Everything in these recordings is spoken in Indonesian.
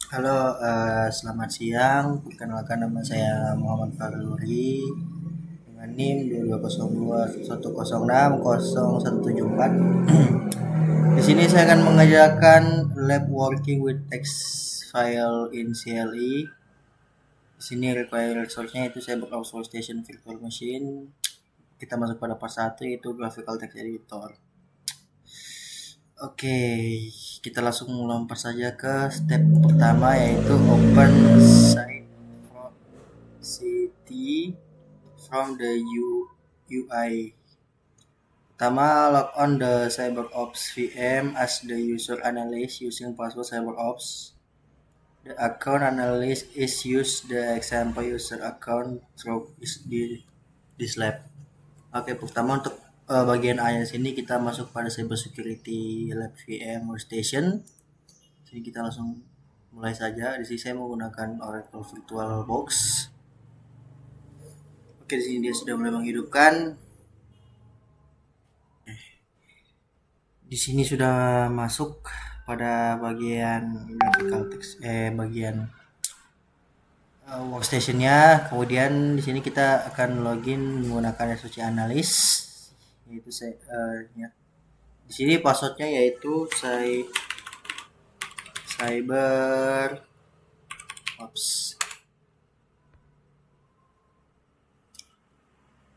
Halo, selamat siang. Perkenalkan nama saya Muhammad Faruri dengan NIM 220210607174. Di sini saya akan mengajarkan lab working with text file in CLE. Di sini require resource-nya itu saya Cyber Workstation Virtual Machine. Kita masuk pada part 1 yaitu Graphical Text Editor. Oke, kita langsung lompat saja ke step pertama yaitu open site city from the UI. Pertama, log on the CyberOps VM as the user analyst using password CyberOps. The account analyst is use the example user account through this lab. Oke, pertama untuk bagian A sini kita masuk pada cyber security lab VM workstation. Jadi kita langsung mulai saja. Di sini saya menggunakan Oracle VirtualBox. Oke, di sini dia sudah mulai menghidupkan. Di sini sudah masuk pada bagian graphical text bagian workstation-nya. Kemudian di sini kita akan login menggunakan SOC Analyst yaitu ya. Di sini passwordnya yaitu Cyber Ops.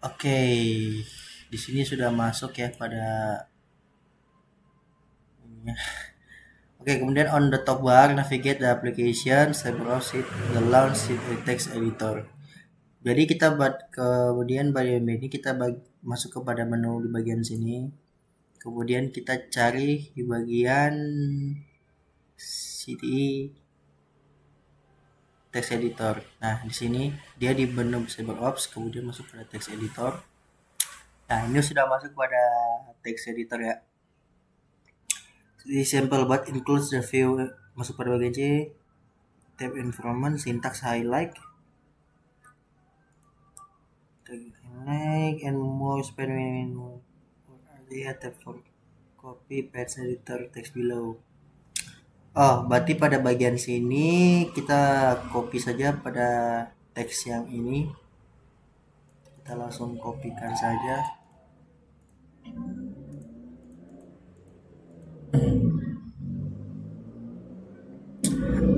Oke, di sini sudah masuk ya pada Oke, kemudian on the top bar navigate the application, CyberOps the launch text editor. Jadi kita kemudian bagian ini kita masuk kepada menu di bagian sini. Kemudian kita cari di bagian CTE text editor. Nah, di sini dia di menu CyberOps, kemudian masuk pada text editor. Nah, ini sudah masuk pada text editor ya. Di sample but includes the view masuk pada bagian C, tab environment, syntax highlight, and more spend area tab for copy paste editor text below. Oh, berarti pada bagian sini kita copy saja pada teks yang ini. Kita langsung kopikan saja.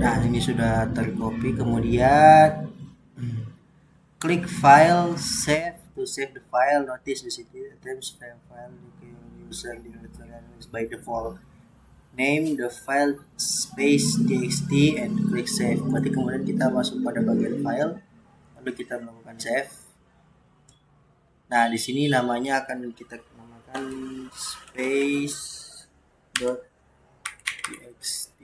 Nah, ini sudah tercopy. Kemudian klik file save to save the file. Notice di situ attempts file user by default. Name the file space txt and click save. Berarti kemudian kita masuk pada bagian file, lalu kita melakukan save. Nah, di sini namanya akan kita namakan space .txt.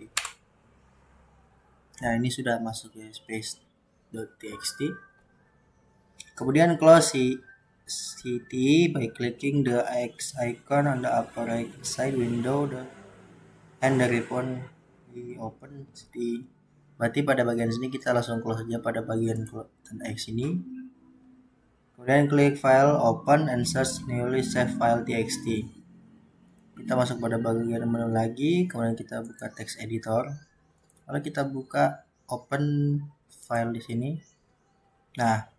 Nah, ini sudah masuk ya space.txt. Kemudian close CT by clicking the X icon on the upper right side window and the ribbon di open CT. Berarti pada bagian sini kita langsung close saja pada bagian X ini. Kemudian klik file open and search newly save file txt. Kita masuk pada bagian menu lagi, kemudian kita buka text editor. Lalu kita buka open file di sini. Nah,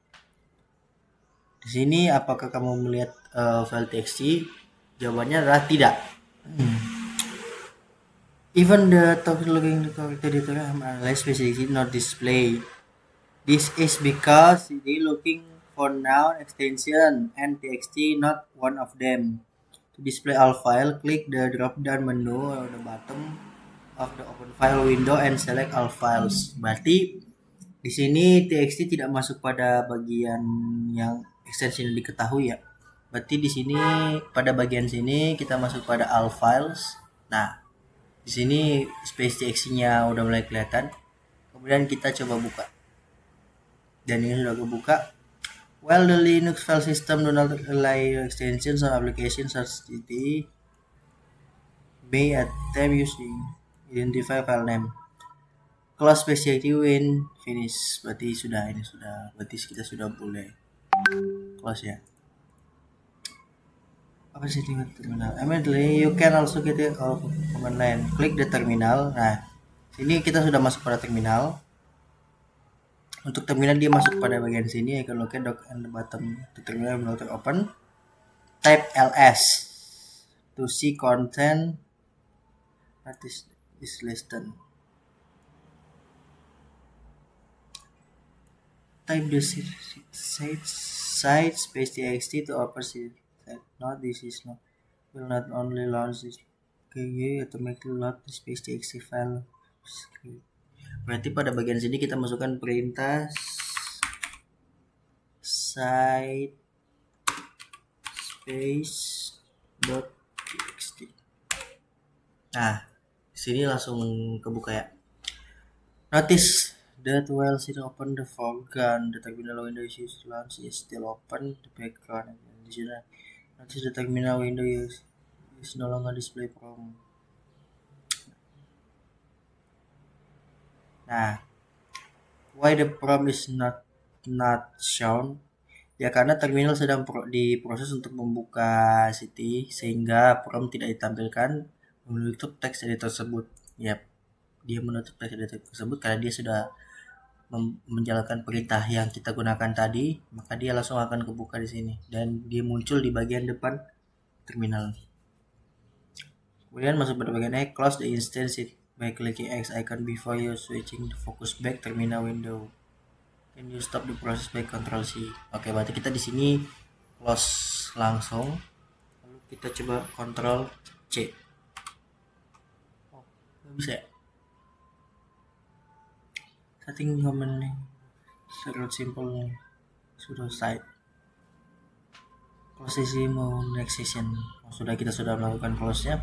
di sini apakah kamu melihat file txt? Jawabannya adalah tidak. Even the top looking the correct editor analyze specifically not display. This is because they looking for noun extension and txt not one of them. To display all file, click the drop down menu at the bottom of the open file window and select all files. Berarti di sini txt tidak masuk pada bagian yang extension diketahui ya. Berarti di sini pada bagian sini kita masuk pada all files. Nah, di sini space txt-nya udah mulai kelihatan. Kemudian kita coba buka. Dan ini sudah kebuka. While the Linux file system do not rely extensions or applications such as may attempt using identify file name. Close space when finish. Berarti kita sudah boleh close ya. Apa sih terminal? Immediately you can also get it off command line. Klik the terminal. Nah, Sini kita sudah masuk pada terminal. Untuk terminal dia masuk pada bagian sini, I can locate dock and the bottom. The terminal will open. Type ls to see content that is listed. Type the site space txt to open site. Not this is not will not only launch this okay, automatically load the space txt file. Berarti pada bagian sini kita masukkan perintah site space .txt. Nah, sini langsung kebuka ya. Notice that while still open the foreground, the terminal window is launch is still open the background. Notice the terminal window is no longer display from. Nah, why the prompt is not shown? Ya karena terminal sedang diproses untuk membuka City sehingga prompt tidak ditampilkan menutup teks editor tersebut. Yap, dia menutup teks editor tersebut karena dia sudah menjalankan perintah yang kita gunakan tadi, maka dia langsung akan kebuka di sini dan dia muncul di bagian depan terminal. Kemudian masuk pada bagian close the instance by clicking X icon before you switching the focus back terminal window. Can you stop the process by Ctrl C? Oke, berarti kita di sini close langsung. Lalu kita coba Ctrl C. Oh, nggak bisa ya? Setting command nih, sangat simple nih, sudah site. Close sesi mau next session. Sudah kita sudah melakukan close nya.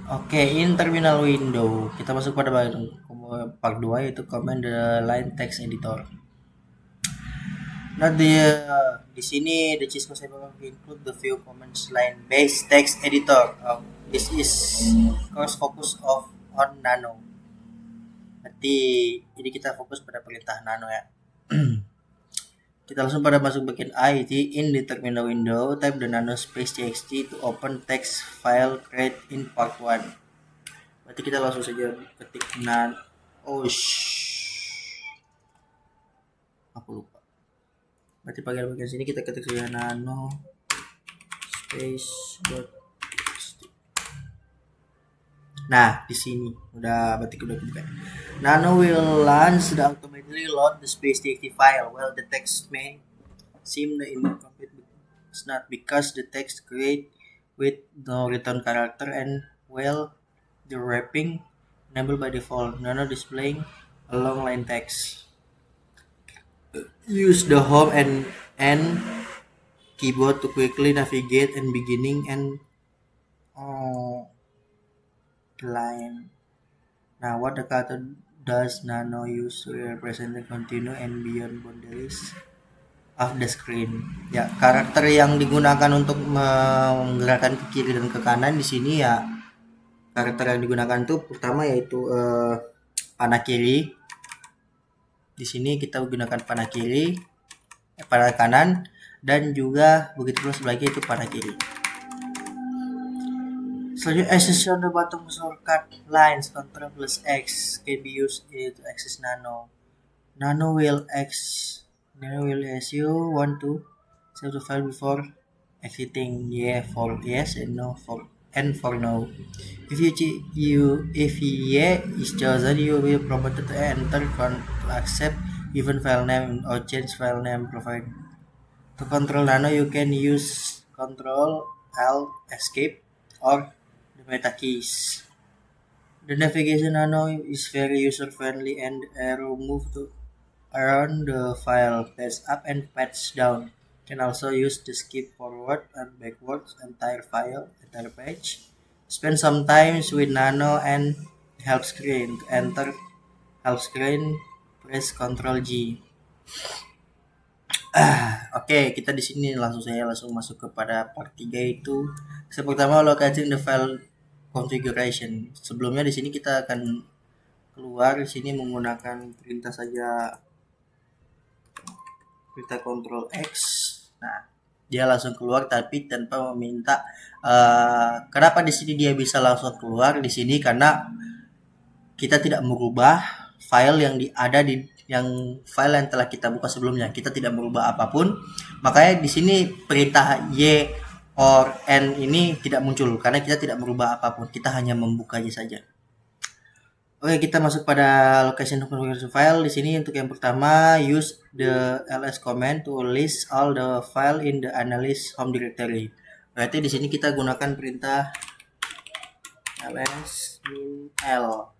Oke, in terminal window kita masuk pada bagian part 2 yaitu command the line text editor. Nah di sini the Cisco Cyber include the view commands line based text editor. This is course focus on Nano. Berarti ini kita fokus pada perintah Nano ya. Kita langsung pada masuk bagian IT in the terminal window, type the nano space txt to open text file create in part 1. Berarti kita langsung saja ketik aku lupa. Berarti bagian sini kita ketik saja nano space .txt. Nah, di sini udah buka. Nano will launch the automatically load the space txt file. Well, the text may seem incomplete. It's not because the text create with no return character and well, the wrapping enabled by default. Nano displaying a long line text. Use the home and keyboard to quickly navigate and beginning and line. Now, what the character does Nano use to represent the continue and beyond boundaries of the screen? Ya, karakter yang digunakan untuk menggerakkan ke kiri dan ke kanan di sini ya. Karakter yang digunakan itu pertama yaitu panah kiri. Di sini kita gunakan panah kiri, panah kanan, dan juga begitu pula sebelahnya itu panah kiri. Selanjutnya access on the bottom shortcut lines Ctrl plus X can be used to access Nano. Nano will ask you want to save the file before exiting. Yeah for yes and no for no. If yeah is chosen, you will be prompted to enter to accept even file name or change file name provided. To control Nano, you can use Ctrl Alt Escape or the meta keys. The navigation Nano is very user friendly and arrow move to around the file, patch up and patch down. Can also use the skip forward and backwards entire page. Spend some time with Nano and help screen. To enter help screen, press Ctrl G. Oke, kita di sini langsung masuk kepada part 3 itu. Yang pertama locating the file configuration. Sebelumnya di sini kita akan keluar di sini menggunakan perintah Ctrl X. Nah, dia langsung keluar tapi tanpa meminta. Kenapa di sini dia bisa langsung keluar di sini? Karena kita tidak merubah file yang ada di file yang telah kita buka sebelumnya. Kita tidak merubah apapun. Makanya di sini perintah y or n ini tidak muncul karena kita tidak merubah apapun. Kita hanya membukanya saja. Oke, kita masuk pada location configuration file. Di sini untuk yang pertama, use the ls command to list all the file in the analyst home directory. Berarti di sini kita gunakan perintah ls -l.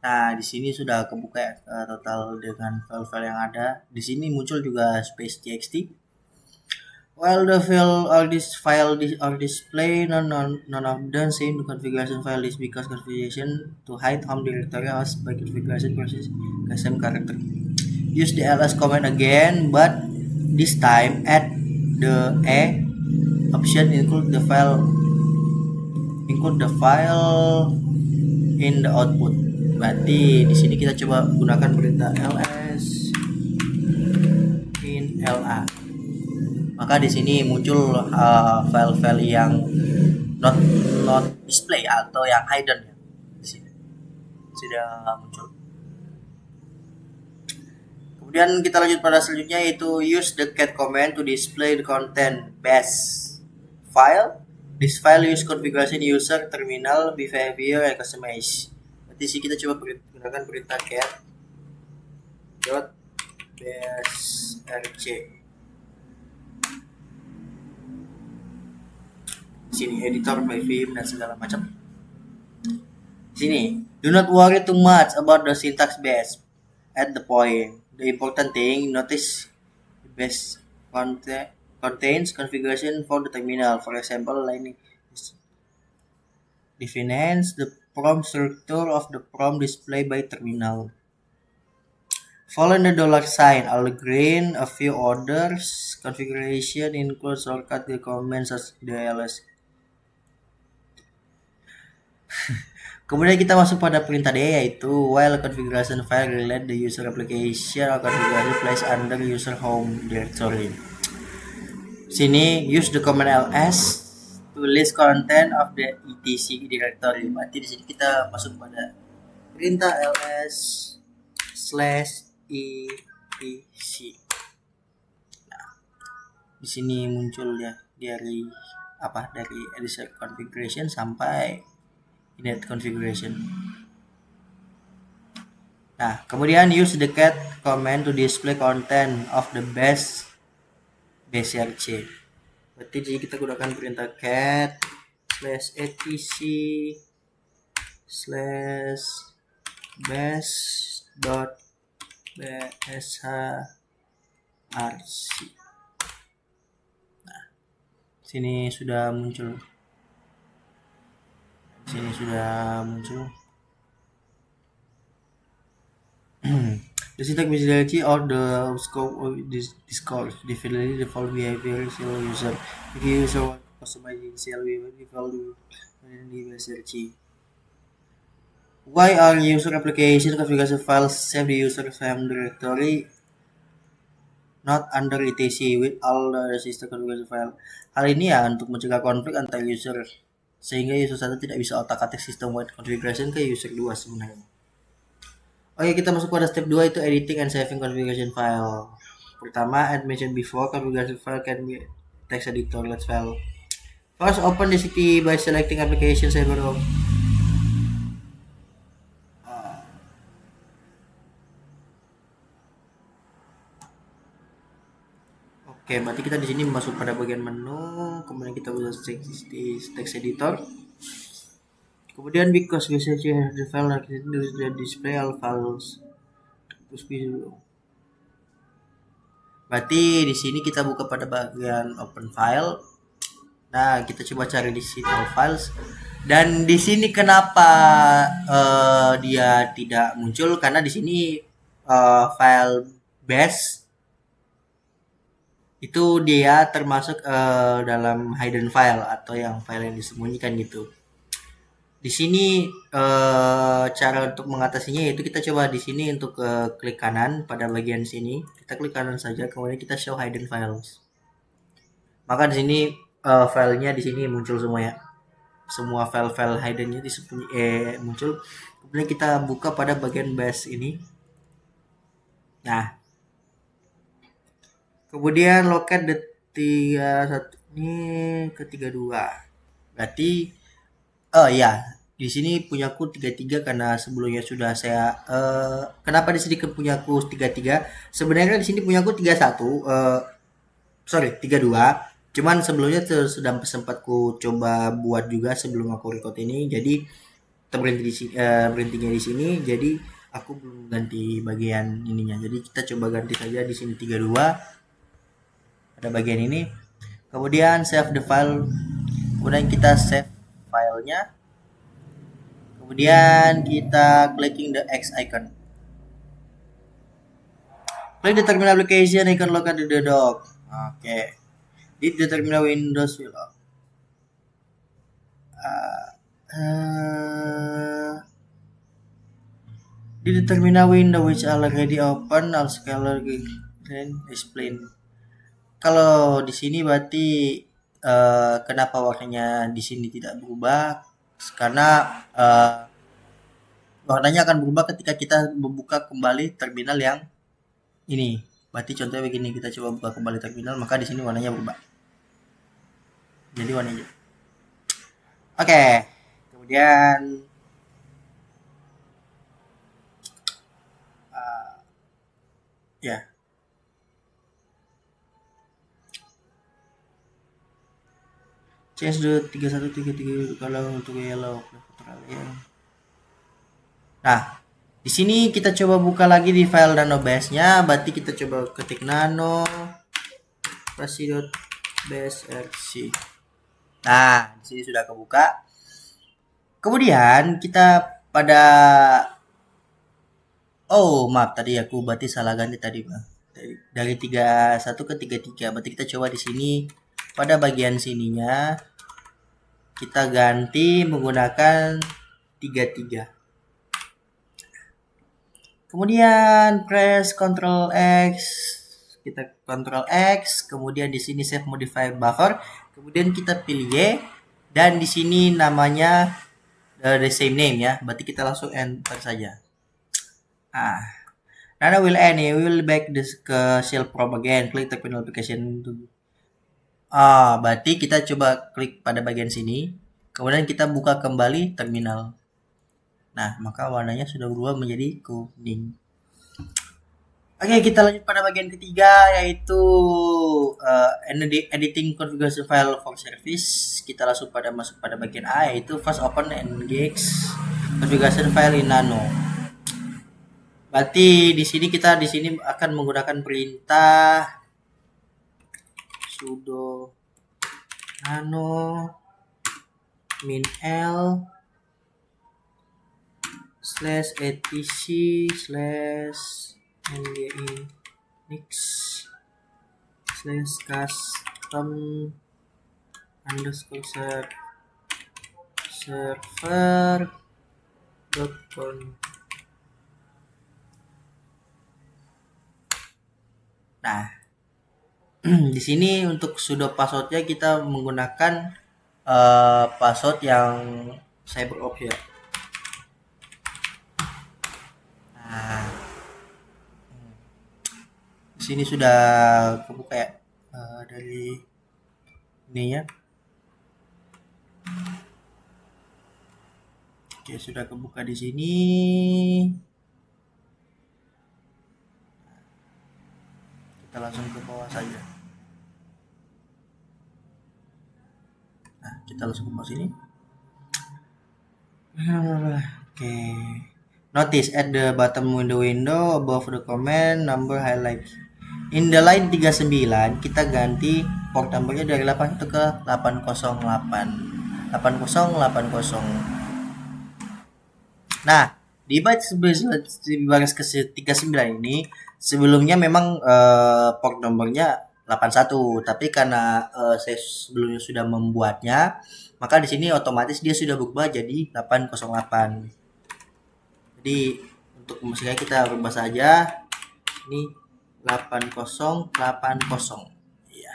Nah, di sini sudah kebuka ya, total dengan file-file yang ada. Di sini muncul juga space txt. While the file or this file or display none of them same configuration file is because configuration to hide home directory as by configuration process custom character. Use the ls command again, but this time add the a option include the file in the output. Berarti di sini kita coba gunakan perintah ls in la. Maka di sini muncul file-file yang not display atau yang hidden ya. Di sini sudah muncul. Kemudian kita lanjut pada selanjutnya, yaitu use the cat command to display the content base file. This file use configuration user terminal behavior and customize. Berarti sih kita coba gunakan perintah cat dot base rc. Sini editor by Vim dan segala macam. Sini, do not worry too much about the syntax base at the point. The important thing, notice the base contains configuration for the terminal. For example, line defines the prompt structure of the prompt display by terminal. Following the $sign, all green, a few others. Configuration includes shortcut commands as the ls. Kemudian kita masuk pada perintah D, yaitu while configuration file relate the user application or configuration place under user home directory. Sini use the command ls to list content of the etc directory. Berarti di sini kita masuk pada perintah ls/etc. Nah, di sini muncul ya dari editor configuration sampai init configuration. Nah, kemudian use the cat command to display content of the base rc. Berarti jadi kita gunakan perintah cat /etc/base.bshrc. Nah, sini sudah muncul. The syntax visibility or the scope of this discourse definitely the default behavior CL user. If you user want to customize CL behavior, default in the search. Why are user application configuration files save the user home directory not under etc with all the system configuration file? Hal ini ya untuk mencegah konflik antar user, sehingga user 1 tidak bisa otak-atik system wide configuration ke user 2 sebenarnya. Oke, kita masuk pada step 2, itu editing and saving configuration file. Pertama, as mentioned before, configuration file can be text editor. Let's file. First, open the city by selecting application server. Oke, berarti kita di sini masuk pada bagian menu, kemudian kita bisa text editor. Kemudian because we search the file like it display all files. Terus berarti di sini kita buka pada bagian open file. Nah, kita coba cari di sini all files. Dan di sini kenapa dia tidak muncul? Karena di sini file base itu dia termasuk dalam hidden file atau yang file yang disembunyikan gitu. Di sini cara untuk mengatasinya yaitu kita coba di sini untuk klik kanan pada bagian sini, kita klik kanan saja, kemudian kita show hidden files. Maka di sini filenya di sini muncul semua ya, semua file-file hiddennya muncul. Kemudian kita buka pada bagian base ini. Nah, kemudian loket the 31 ini ke 32. Berarti ya, di sini punyaku 33 karena sebelumnya sudah saya kenapa di sini punyaku 33? Sebenarnya di sini punyaku 31 sorry 32. Cuman sebelumnya sudah sempat ku coba buat juga sebelum aku record ini. Jadi berhenti di sini, berhentinya di sini. Jadi aku belum ganti bagian ininya. Jadi kita coba ganti saja di sini 32 pada bagian ini. Kemudian save the file. Kemudian kita save filenya. Kemudian kita clicking the X icon. Klik the terminal application icon located the dock. Oke. Di the terminal Windows will di the terminal window which already open all scalar then explain. Kalau di sini berarti kenapa warnanya di sini tidak berubah? Karena warnanya akan berubah ketika kita membuka kembali terminal yang ini. Berarti contohnya begini, kita coba buka kembali terminal, maka di sini warnanya berubah. Jadi warnanya. Oke. Kemudian ya. Change the 3133 kalau untuk yellow. Nah, di sini kita coba buka lagi di file nano base-nya. Berarti kita coba ketik nano base.basrc. Nah, di sini sudah kebuka. Kemudian kita pada maaf tadi aku berarti salah ganti tadi, Bang. Dari 31 ke 33. Berarti kita coba di sini pada bagian sininya kita ganti menggunakan 33. Kemudian press Ctrl X, kita Ctrl X, kemudian di sini save modify buffer, kemudian kita pilih Y dan di sini namanya the same name ya, berarti kita langsung enter saja. Nano will end, we will back this ke shell probe again, klik terminal application. Berarti kita coba klik pada bagian sini, kemudian kita buka kembali terminal. Nah, maka warnanya sudah berubah menjadi kuning. Oke, kita lanjut pada bagian ketiga yaitu editing configuration file for service. Kita langsung masuk pada bagian A yaitu fast open NGX configuration file in Nano. Berarti di sini kita akan menggunakan perintah sudo nano min l /etc/nginx/custom_server.com. Nah, di sini untuk sudo passwordnya kita menggunakan password yang CyberOps ya. Nah, di sini sudah kebuka ya dari ininya. Oke, sudah kebuka di sini. Kita langsung ke bawah saja. Nah, kita langsung ke bawah sini. Oke. Notice at the bottom window above the comment number highlight. In the line 39 kita ganti port numbernya dari 81 ke 808. 8080. Nah, di baris ke 39 ini sebelumnya memang port nomornya 81, tapi karena saya sebelumnya sudah membuatnya, maka di sini otomatis dia sudah berubah jadi 808. Jadi untuk misalnya kita rubah saja ini 8080 ya.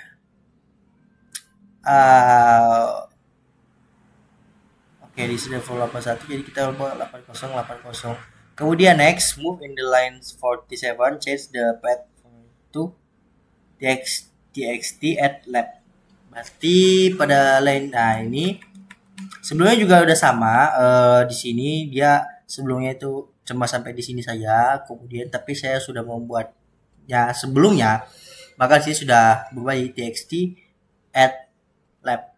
Oke, di sini default 81, jadi kita ubah 8080. Kemudian next, move in the line 47, change the path to txt at lab. Berarti pada line, nah ini sebelumnya juga udah sama. Di sini dia sebelumnya itu cuma sampai di sini saja, kemudian tapi saya sudah membuat ya sebelumnya, maka sih sudah berubah jadi txt at lab.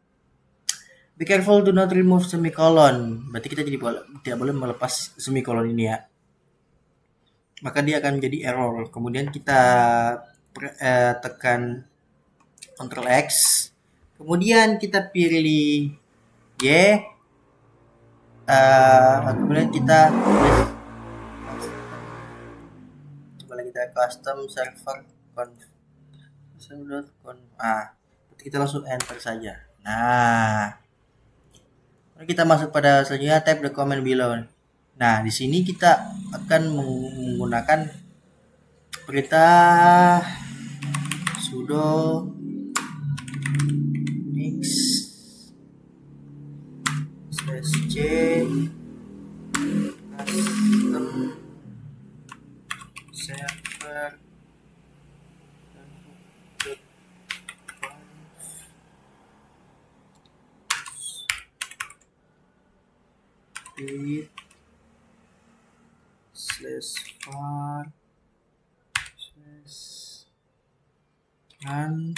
Be careful do not remove semicolon. Berarti kita jadi tidak boleh melepas semicolon ini ya. Maka dia akan menjadi error. Kemudian kita tekan Ctrl X. Kemudian kita pilih Y. Kemudian kita coba lagi kita custom server conf. Kita langsung enter saja. Nah, kita masuk pada selanjutnya, type the comment below. Nah, di sini kita akan menggunakan perintah sudo mix /c custom server /var run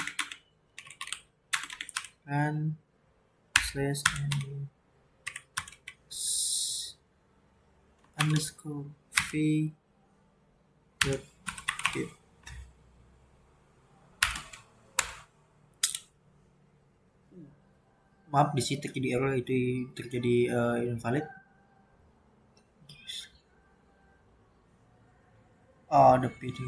_v dot git. Maaf, di sini terjadi error, itu terjadi invalid. The PD.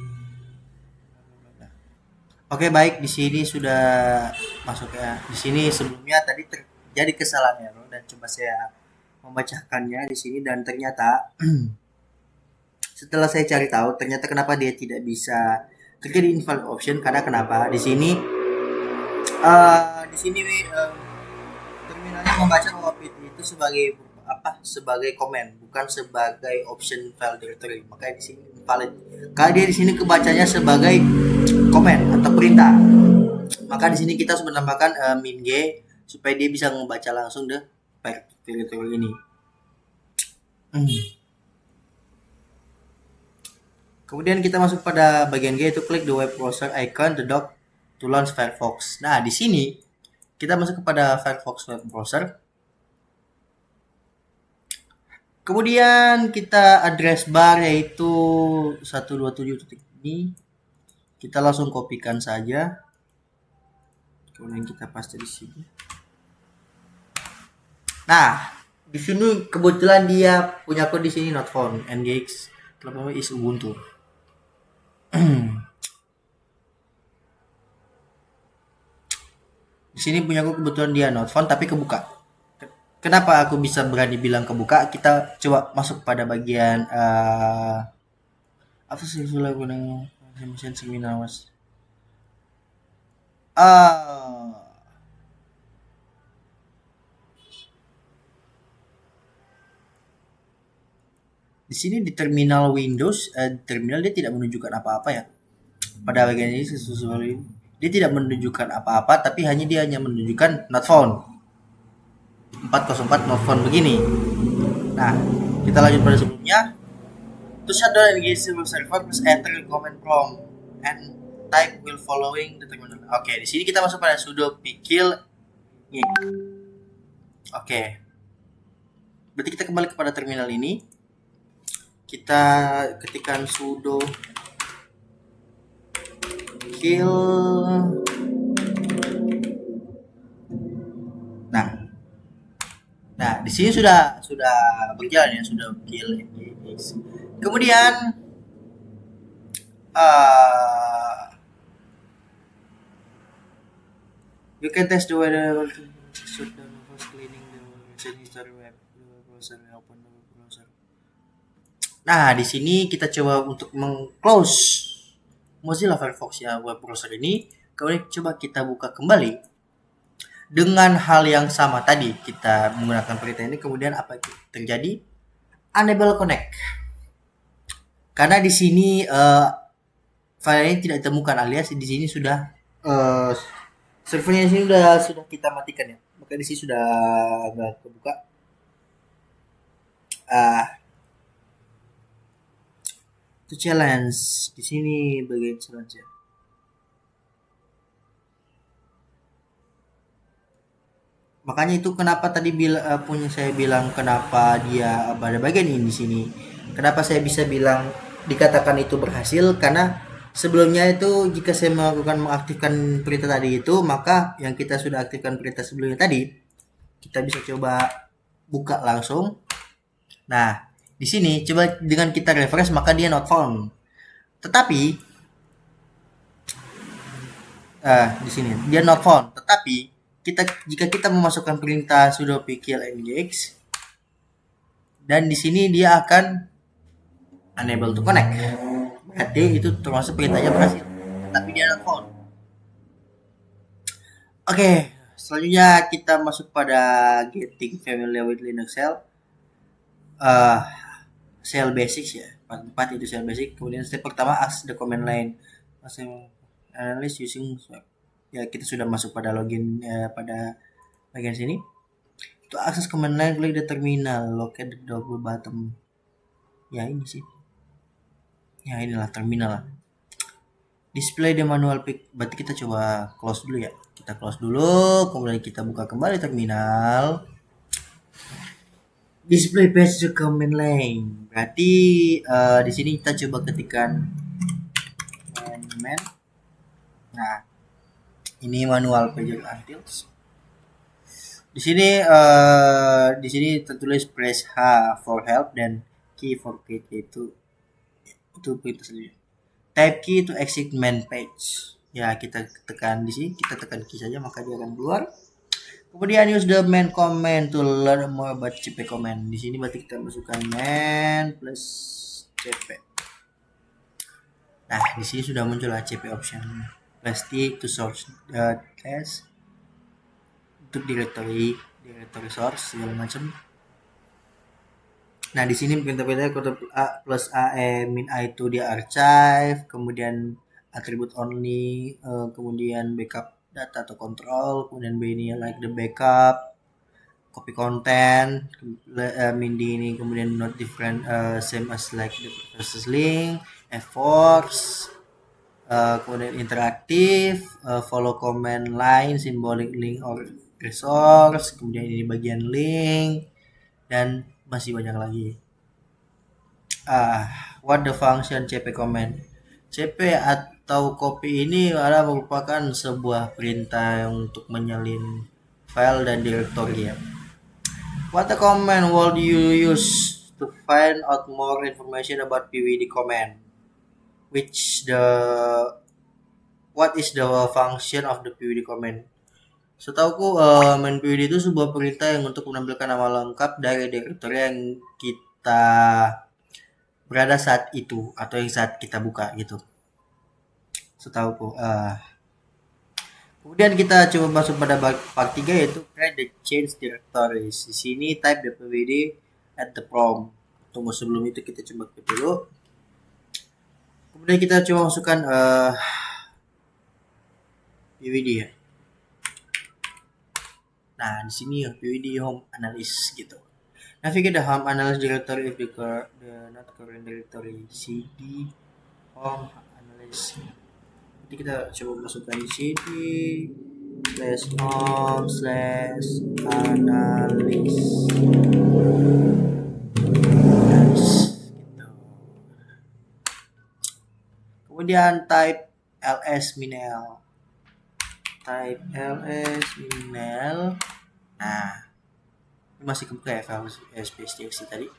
Oke, baik, di sini sudah masuk ya. Di sini sebelumnya tadi terjadi kesalahan error dan coba saya membacakannya di sini, dan ternyata setelah saya cari tahu ternyata kenapa dia tidak bisa terjadi invalid option, karena kenapa di sini terminalnya membaca OPT itu sebagai sebagai komen, bukan sebagai option file directory. Makanya di sini invalid. Karena dia di sini kebacanya sebagai komen atau perintah. Maka di sini kita harus menambahkan min g supaya dia bisa membaca langsung the file directory ini. Kemudian kita masuk pada bagian G, itu klik the web browser icon the dock to launch Firefox. Nah, di sini kita masuk kepada Firefox web browser. Kemudian kita address bar yaitu 127 ini. Kita langsung kopikan saja. Kemudian kita paste di sini. Nah, di sini kebetulan dia punya code di sini not found. ngx is Ubuntu. Di sini punya aku kebetulan dia not found tapi kebuka. Kenapa aku bisa berani bilang kebuka? Kita coba masuk pada bagian apa sih gunanya mesin seminawas. Di sini di terminal Windows, terminal dia tidak menunjukkan apa-apa ya. Pada bagian ini dia tidak menunjukkan apa-apa, tapi dia hanya menunjukkan not found. 404 not found begini. Nah, kita lanjut pada sebelumnya. To shut down engage server, please enter command prompt and type will following the terminal. Oke, di sini kita masuk pada sudo pickle. Oke. Berarti kita kembali kepada terminal ini. Kita ketikkan sudo kill. Nah, di sini sudah berjalan ya, sudah kill ngx. Kemudian you can test the weather shutdown first cleaning the message history web browser, open the web browser. Nah, di sini kita coba untuk meng-close Mozilla Firefox ya web browser ini. Kemudian coba kita buka kembali. Dengan hal yang sama tadi kita menggunakan perintah ini, kemudian apa yang terjadi? Unable connect. Karena di sini file ini tidak ditemukan, alias di sini sudah servernya di sini sudah kita matikan ya. Maka di sini sudah nggak kebuka. Itu challenge di sini bagian challenge ya. Makanya itu kenapa tadi punya saya bilang kenapa dia pada bagian ini di sini. Kenapa saya bisa bilang dikatakan itu berhasil, karena sebelumnya itu jika saya mengaktifkan perintah tadi itu, maka yang kita sudah aktifkan perintah sebelumnya tadi kita bisa coba buka langsung. Nah, di sini coba dengan kita refresh maka dia not found. Tetapi di sini dia not found. Tetapi jika kita memasukkan perintah sudo pkill nginx, dan di sini dia akan unable to connect. Berarti itu termasuk perintahnya berhasil. Tapi dia not found. Oke, selanjutnya kita masuk pada getting familiar with Linux shell. Shell basics ya. Part 4 itu shell basic. Kemudian step pertama ask the command line. Analyze using ya, kita sudah masuk pada login pada bagian sini. To access command line, klik the terminal, locate the double button. Ya ini sih. Ya inilah terminal lah. Display the manual pick. Berarti kita coba close dulu ya. Kita close dulu, kemudian kita buka kembali terminal. Display page to command line. Berarti di sini kita coba ketikkan man. Nah, ini manual pager utils. Di sini tertulis press H for help dan key for quit, itu perintah saja. Type key to exit main page. Ya, kita tekan di sini, kita tekan key saja maka dia akan keluar. Kemudian use the main command to learn more about cp command. Di sini berarti kita masukkan main plus cp. Nah, di sini sudah muncul cp option. Plus T to source test untuk directory source segala macam. Nah, di sini perintah-perintahnya Ctrl A plus A min A itu dia archive, kemudian attribute only, kemudian backup data atau control, kemudian B ini like the backup, copy content, min D ini kemudian not different same as like the versus link, efforts, kemudian interaktif, follow command line, symbolic link or resource, kemudian ini bagian link, dan masih banyak lagi. What the function cp command? Cp atau copy ini adalah merupakan sebuah perintah untuk menyalin file dan directory ya. What the command would you use to find out more information about pwd command? What is the function of the pwd command? Setauku main pwd itu sebuah perintah yang untuk menampilkan nama lengkap dari directory yang kita berada saat itu atau yang saat kita buka gitu. Setauku. Kemudian kita coba masuk pada part 3 yaitu create the change directories. Di sini type the pwd at the prompt. Tunggu sebelum itu kita coba ke dulu. Kemudian kita coba masukkan pwd ya. Nah, di sini ya pwd home analysis gitu. Navigate the home analysis directory if the not current directory cd home analysis. Jadi kita coba masukkan di cd /home /analysis gitu. Kemudian type ls minel. Nah, ini masih kebuka ya file space.txt tadi.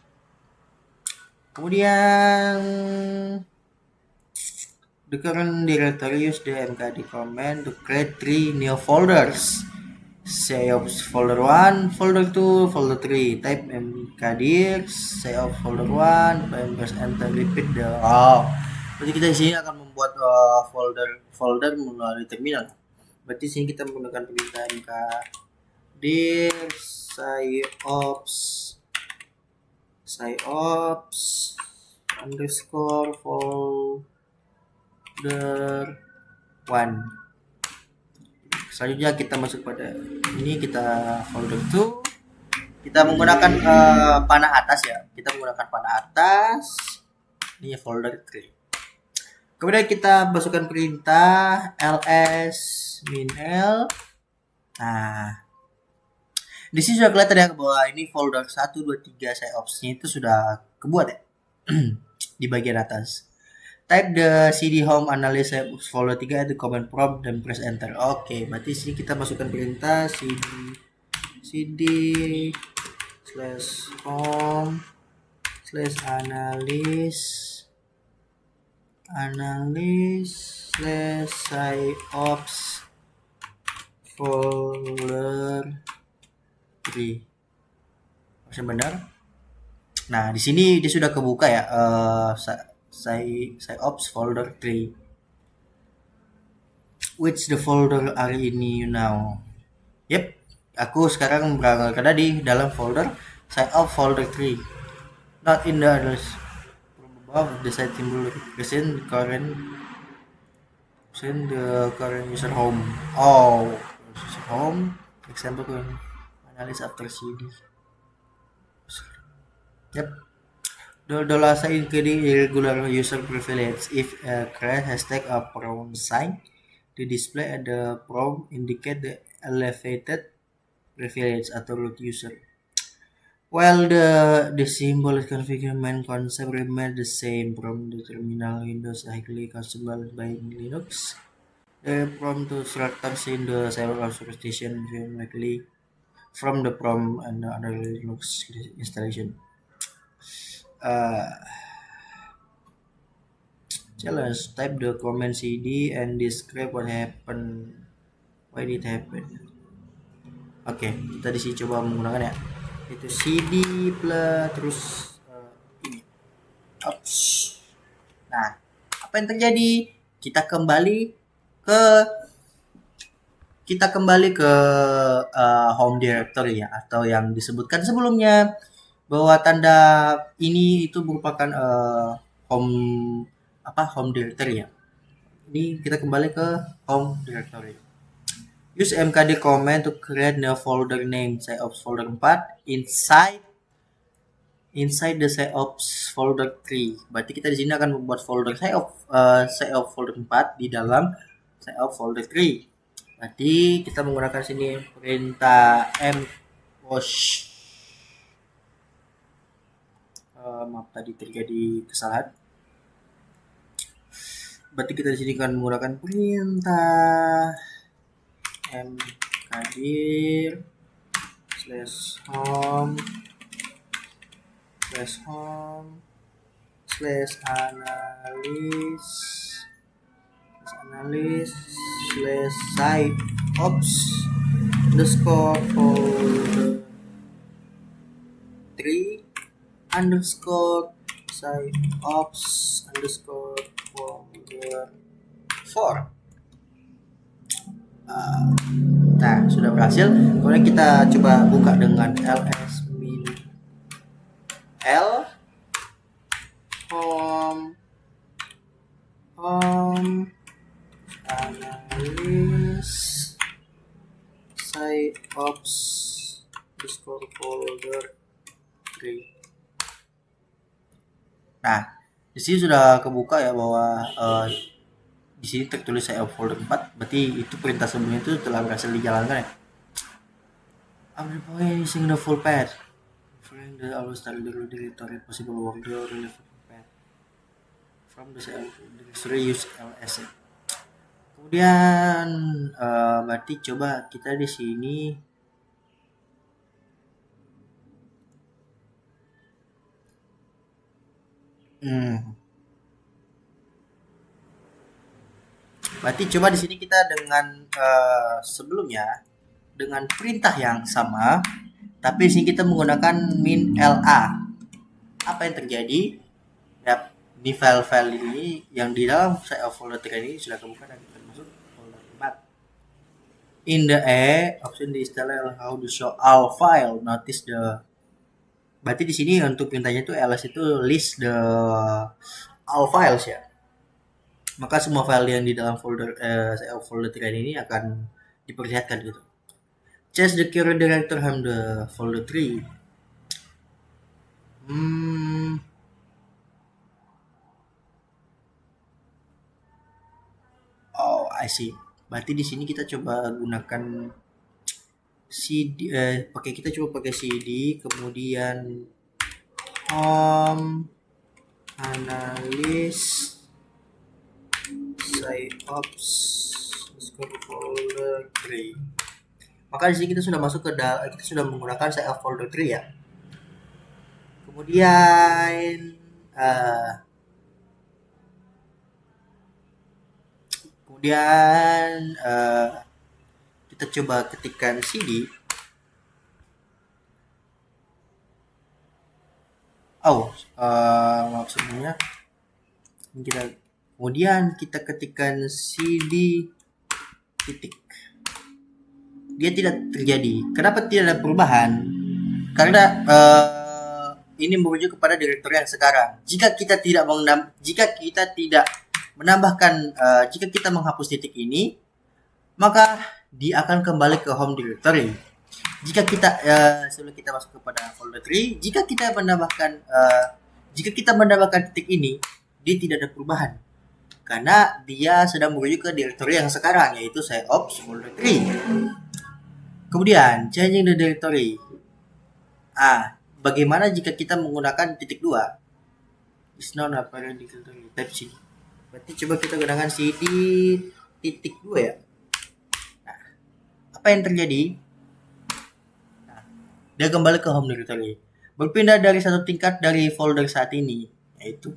Kemudian the current directory use the mkd command to create 3 new folders. Say of folder 1, folder 2, folder 3. Type mkdir, say of folder 1, press enter, repeat the berarti kita di sini akan membuat folder melalui terminal. Berarti sini kita menggunakan perintah dir psyops underscore folder 1. Selanjutnya kita masuk pada ini, kita folder 2. Kita menggunakan panah atas ya. Kita menggunakan panah atas. Ini folder 3. Kemudian kita masukkan perintah ls -l. Nah, di sini sudah kelihatan ya bahwa ini folder 1, 2, 3 psyops-nya itu sudah kebuat ya. Di bagian atas. Type the cd home analyst folder 3 at the command prompt dan press enter. Oke, berarti sini kita masukkan perintah cd /home /analyst /psyops folder 3. Masih benar? Nah, di sini dia sudah kebuka ya, psyops folder 3. Which the folder are in you now? Yep, aku sekarang berada di dalam folder psyops folder 3. Not in the others. From above, the site symbol represent the current user home. Oh, user home. Example when analyze after cd. Yep. The sign including irregular user privilege. If a crash hashtag a prompt sign, the display at the prompt indicate the elevated privilege atau root user. While the symbol configuration main concept remains the same from the terminal Windows highly consumable by Linux. The prompt to returns in the server authorization likely from the prompt and the other Linux installation. Challenge, type the command cd and describe what happened, why it happened. Oke, kita di sini coba menggunakan ya, itu cd plus terus ini. Oops. Nah, apa yang terjadi? Kita kembali ke home directory ya, atau yang disebutkan sebelumnya bahwa tanda ini itu merupakan home directory ya. Ini kita kembali ke home directory. Use mkd command to create new folder name psyops folder 4 inside the psyops folder 3. Berarti kita di sini akan membuat folder psyops folder 4 di dalam psyops folder 3. Berarti kita menggunakan sini perintah mposh. Maaf, tadi terjadi kesalahan. Berarti kita di sini akan menggunakan perintah mkdir /home /analyst /psyops underscore folder 3 underscore psyops underscore folder 4. Nah, sudah berhasil. Kemudian kita coba buka dengan ls -l home analyst psyops underscore folder 3. Nah, di sini sudah kebuka ya bahwa di sini tertulis psyops folder 4. Berarti itu perintah sebelumnya itu telah berhasil dijalankan ya. I'm replacing the full path. Referring the always directory possible work the relevant path from the directory use ls. Kemudian berarti coba kita di sini berarti coba di sini kita dengan sebelumnya dengan perintah yang sama, tapi di sini kita menggunakan -la. Apa yang terjadi? Ya, di file-file ini yang di dalam psyops folder 3 ini sudah kebuka dan kita masuk folder 4. In the A option di istilah how to show all file notice the, berarti di sini untuk perintahnya itu ls itu list the all files ya, maka semua file yang di dalam folder folder tree ini akan diperlihatkan gitu. Change the current director from the folder tree. Oh, I see. Berarti di sini kita coba gunakan CD, kita coba pakai CD, kemudian home analysis ops folder tree. Maka di sini kita sudah masuk ke kita sudah menggunakan folder tree ya. Kemudian kita coba ketikkan cd. Maaf sebelumnya. Kemudian kita ketikkan cd titik. Dia tidak terjadi. Kenapa tidak ada perubahan? Karena ini merujuk kepada direktori yang sekarang. Jika kita tidak menambahkan, jika kita menghapus titik ini, maka dia akan kembali ke home directory. Jika kita sebelum kita masuk kepada folder tree, jika kita menambahkan titik ini, dia tidak ada perubahan karena dia sedang merujuk ke direktori yang sekarang, yaitu ops folder tree. Kemudian changing the directory. Bagaimana jika kita menggunakan titik 2? It's not a parent directory type CD. Berarti coba kita gunakan CD titik 2 ya. Nah, apa yang terjadi? Dia kembali ke home directory. Berpindah dari satu tingkat dari folder saat ini, yaitu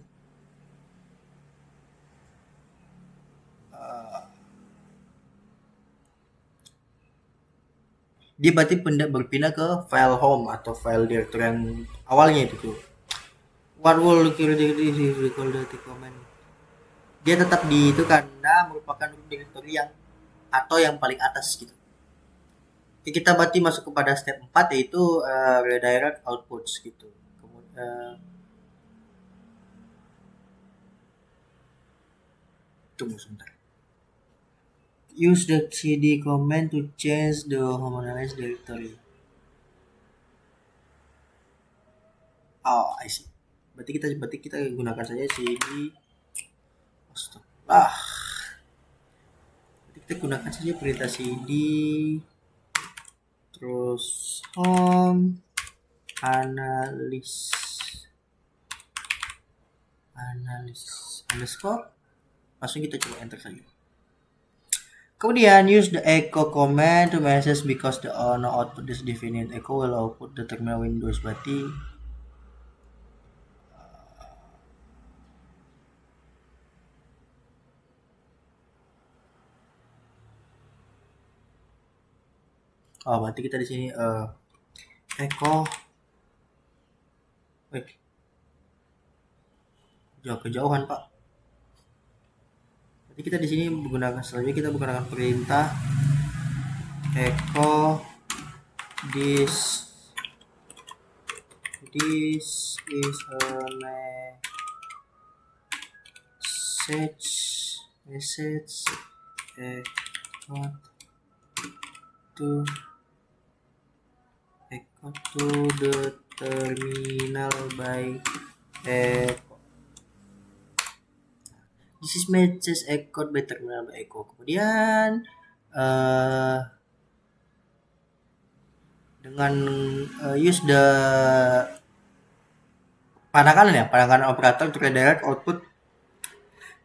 dia berarti berpindah ke file home atau file directory yang awalnya itu tuh. What will recall the comment? Dia tetap di itu karena merupakan directory yang atau yang paling atas gitu. Kita berarti masuk kepada step 4 yaitu redirect outputs gitu. Kemudian tunggu sebentar. Use the cd command to change the home analysis directory. I see. Berarti kita gunakan saja cd. Berarti kita gunakan saja perintah cd terus home analysis underscore, langsung kita coba enter saja. Kemudian use the echo command to message because the no output is definite. Echo will output the terminal windows. Berarti berarti kita di sini echo kejauhan Pak. Berarti kita di sini kita menggunakan perintah echo this is a message echo to the terminal by echo. This is message echoed by terminal by echo. Kemudian dengan use the pandangan operator to redirect output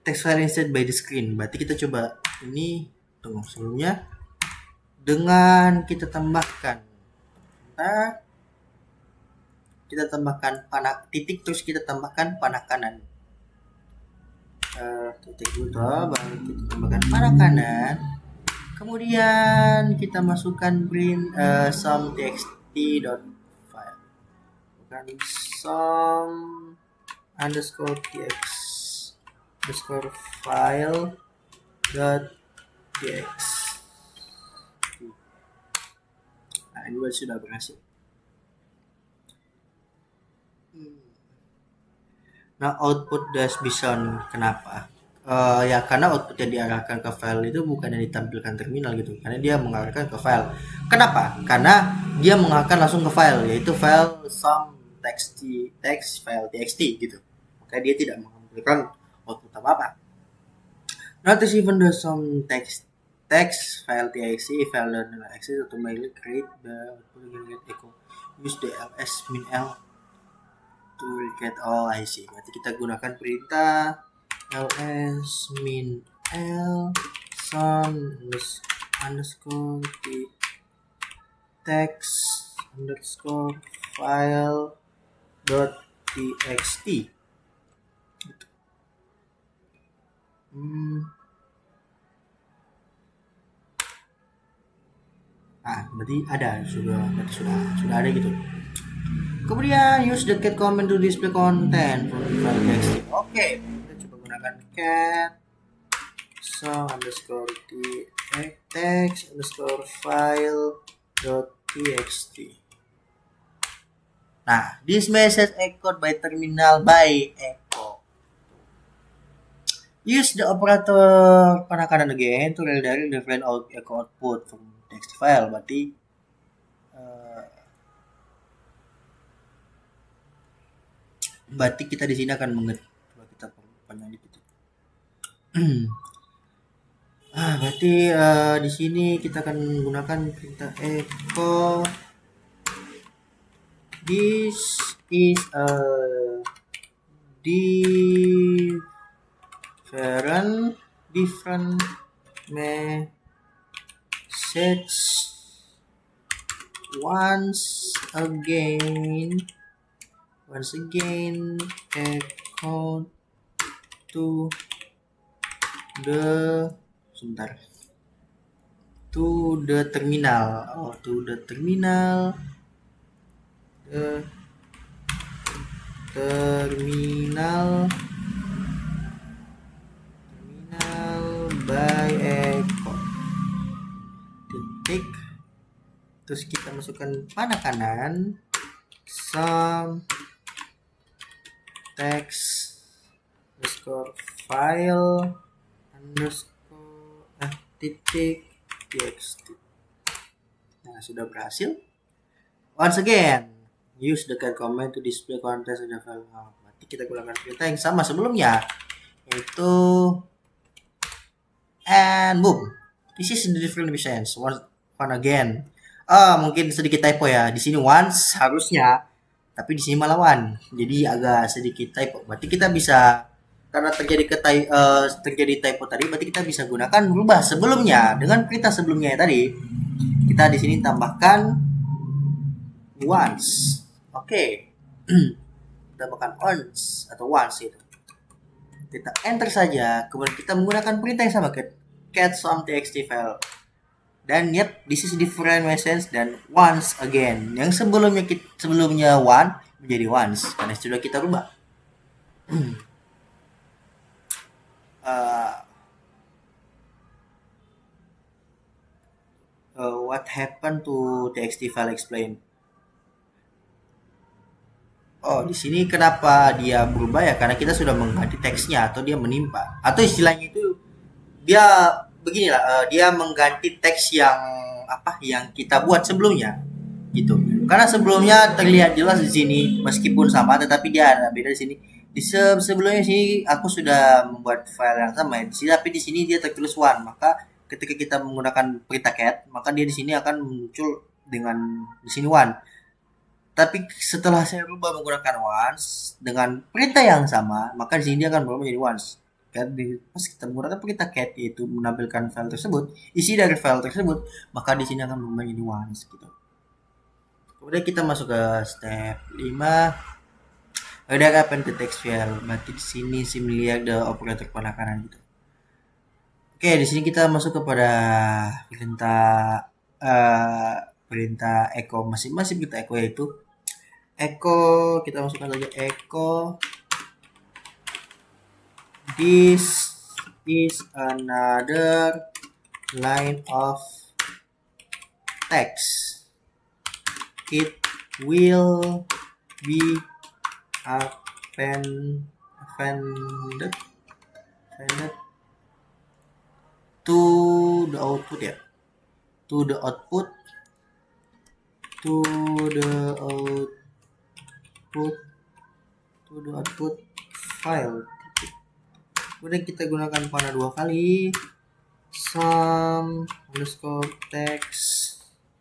text file instead by the screen. Berarti kita coba ini, tunggu sebelumnya, dengan kita tambahkan titik, terus kita tambahkan panah kanan. Titik buta, baru kita tambahkan panah kanan. Kemudian kita masukkan print some txt dot file, bukan some underscore tx underscore file dot tx. ini sudah berhasil. Nah, output dash bison kenapa? Ya karena output yang diarahkan ke file itu bukan yang ditampilkan terminal gitu, karena dia mengarahkan ke file. Kenapa? Karena dia mengarahkan langsung ke file, yaitu file some text file txt gitu. Maka dia tidak menampilkan output apa-apa. Notice even the some text file txt file dan access automatically create the output echo. Use the ls min l to get all IC. Berarti kita gunakan perintah ls min l some underscore di text underscore file dot txt. Gitu. Nah, berarti sudah ada gitu. Kemudian use the cat command to display content from the file txt. Oke, kita coba gunakan cat so underscore text underscore file dot txt. Nah, this message echoed by terminal by echo. Use the operator penekanan again to redirect the file echo output from text file. Berarti kita di sini akan mengerti. Coba kita panjang dikit. Berarti di sini kita akan menggunakan perintah echo. This is a different message once again echo to the terminal by echo titik, terus kita masukkan penekanan some text underscore file underscore titik txt. Nah, sudah berhasil. Once again use the cat command to display content in the file. Berarti kita gunakan perintah yang sama sebelumnya, yaitu and boom. This is the different machines. One again. Mungkin sedikit typo ya. Di sini once harusnya, tapi di sini malah one. Jadi agak sedikit typo. Berarti kita bisa, karena terjadi typo tadi, berarti kita bisa gunakan berubah sebelumnya dengan perintah sebelumnya tadi. Kita di sini tambahkan once. Oke. Tambahkan once atau once itu. Kita enter saja, kemudian kita menggunakan perintah yang sama, cat some txt file. Dan yep, this is different message dan once again. Yang sebelumnya one menjadi once karena sudah kita rubah. What happened to txt file explain? Di sini kenapa dia berubah ya? Karena kita sudah mengganti teksnya atau dia menimpa. Atau istilahnya itu dia beginilah, dia mengganti teks yang kita buat sebelumnya. Gitu. Karena sebelumnya terlihat jelas di sini meskipun sama, tetapi dia ada beda di sini. Di sebelumnya sini aku sudah membuat file yang sama di sini, tapi di sini dia tertulis one. Maka ketika kita menggunakan perintah cat, maka dia di sini akan muncul dengan di sini one. Tapi setelah saya rubah menggunakan once dengan perintah yang sama, maka di sini dia akan berubah menjadi once. Pas kita menggunakan perintah cat yaitu menampilkan file tersebut, isi dari file tersebut, maka di sini akan berubah menjadi once gitu. Kemudian kita masuk ke step 5. Ada append to text file. Berarti di sini similar the operator penekanan gitu. Oke, di sini kita masuk kepada perintah echo masing-masing perintah echo, yaitu echo, kita masukkan saja echo this is another line of text. it will be appended to the output ya, to the output file. Kemudian kita gunakan panah 2 kali, sum underscore text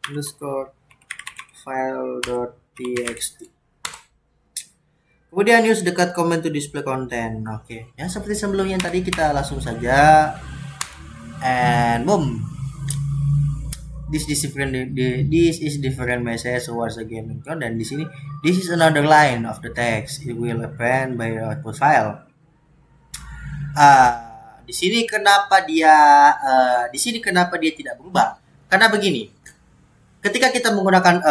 underscore file.txt. Kemudian use the cut command to display content. Oke, ya seperti sebelumnya tadi, kita langsung saja and boom. This is different message towards the gaming code, dan di sini this is another line of the text. It will append by the output file. Di sini kenapa dia tidak berubah? Karena begini. Ketika kita menggunakan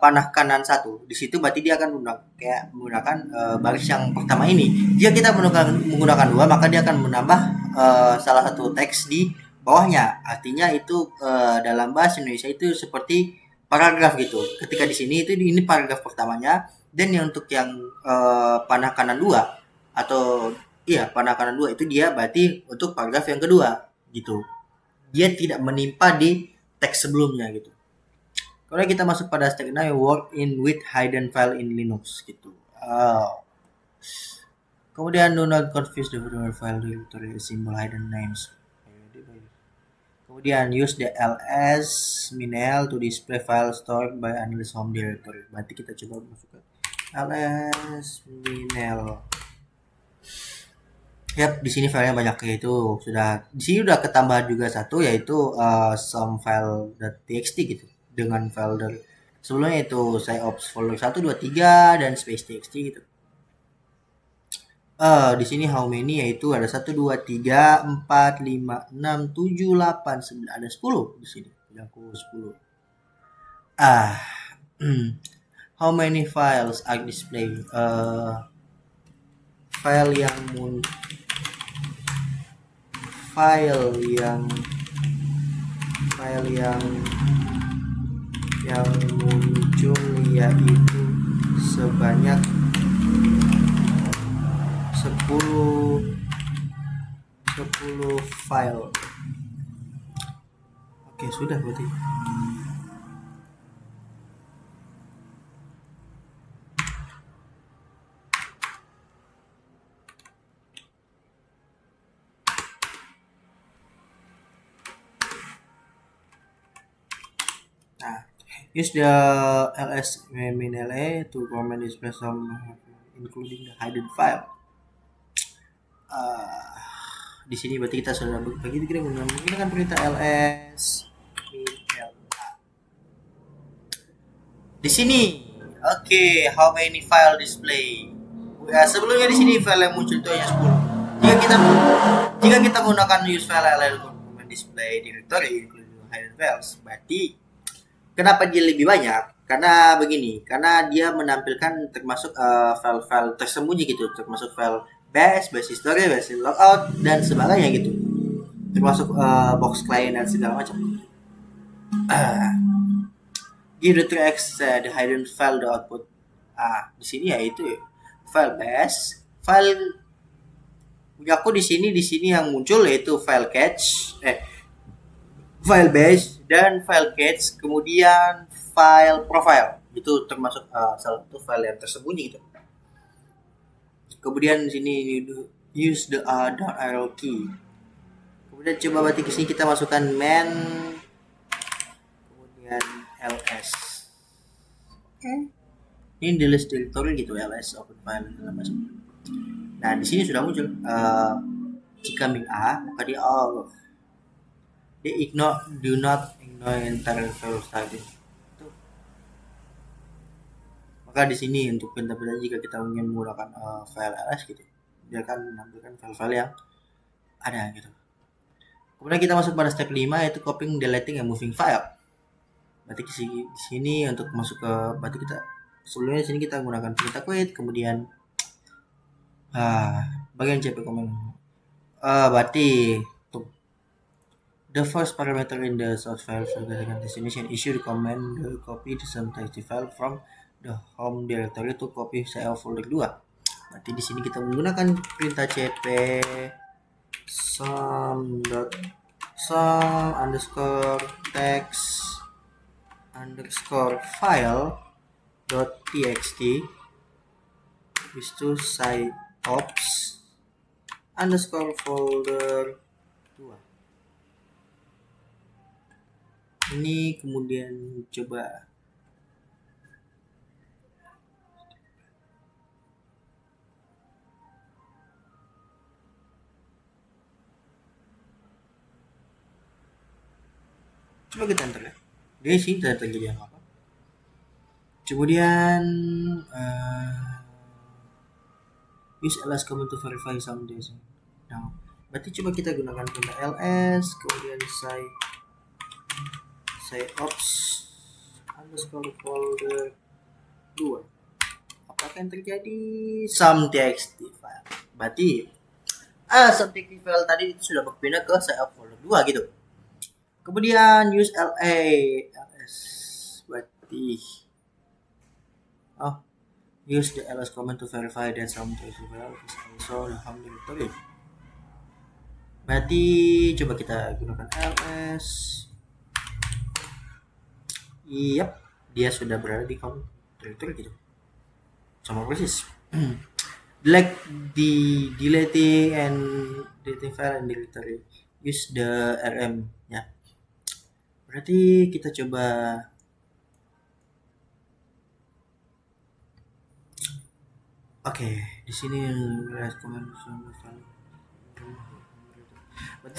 panah kanan 1, di situ berarti dia akan menggunakan baris yang pertama ini. Jika kita menggunakan 2, maka dia akan menambah salah satu teks di bawahnya. Artinya itu dalam bahasa Indonesia itu seperti paragraf gitu. Ketika di sini ini paragraf pertamanya, dan yang untuk yang panah kanan 2 atau panah kanan 2 itu dia berarti untuk paragraf yang kedua gitu. Dia tidak menimpa di teks sebelumnya gitu. Kalau kita masuk pada step 9, work in with hidden file in Linux gitu. Kemudian do not confuse the file directory symbol hidden names. Kemudian use the ls-l to display file stored by analyst home directory. Berarti kita coba masukkan ls-l. Yap, di sini filenya banyak, yaitu di sini udah ketambah juga satu, yaitu some file.txt gitu. Dengan folder sebelumnya itu saya ops folder 1, 2, 3 dan space txt gitu. Di sini how many, yaitu ada 1, 2, 3, 4, 5, 6, 7, 8, 9, ada 10 di sini. Aku 10. How many files are displayed? File yang muncul yaitu sebanyak 10 file. Oke, sudah berarti. Use the ls-la to comment display some including the hidden file. Di sini berarti kita sudah kita menggunakan perintah ls -la. Di sini, how many file display? Sebelumnya di sini file yang muncul itu hanya 10. Jika kita menggunakan use file ls to comment display directory including hidden files, berarti kenapa dia lebih banyak? Karena begini, karena dia menampilkan termasuk file-file tersembunyi gitu, termasuk file bash history, bash logout dan sebagainya gitu, termasuk box client dan segala macam. Give the tracks the hidden file the output. Di sini yaitu file bash, file punya aku di sini yang muncul yaitu file cache, file bash dan file cache, kemudian file profile itu termasuk salah satu file yang tersembunyi gitu. Kemudian di sini use the down arrow key. Kemudian coba berarti ke sini kita masukkan man, kemudian ls. Ini di list directory gitu, ls open file dan macam. Nah di sini sudah muncul jika min a maka dia all. Dia do not ignore entire file starting. Maka di sini untuk pindah-pindah jika kita ingin menggunakan file ls gitu, dia akan menampilkan file-file yang ada gitu. Kemudian kita masuk pada step 5 yaitu copying, deleting, and moving file. Berarti di sini untuk masuk ke berarti kita sebelumnya di sini kita menggunakan perintah quit, kemudian bagian cp command berarti The first parameter in the source file sebagai destination issue recommend the copy the some.txt file from the home directory to copy file folder 2. Berarti di sini kita menggunakan perintah cp some underscore text underscore file dot txt is to site ops underscore folder 2. Ini kemudian coba kita enter ya. Dia sih tidak terjadi apa-apa. Kemudian use ls command to verify some days. Nah, berarti coba kita gunakan perintah ls, kemudian say ops underscore folder 2. Apakah yang terjadi? Some.txt file. Berarti some.txt file tadi itu sudah berpindah ke say ops folder 2 gitu. Kemudian use ls berarti use the ls command to verify that some.txt file is also the home directory. Berarti coba kita gunakan ls. Yap, dia sudah berada di home directory gitu. Sama persis. Deleting and deleting file and directory. Use the rm ya. Berarti kita coba di sini berarti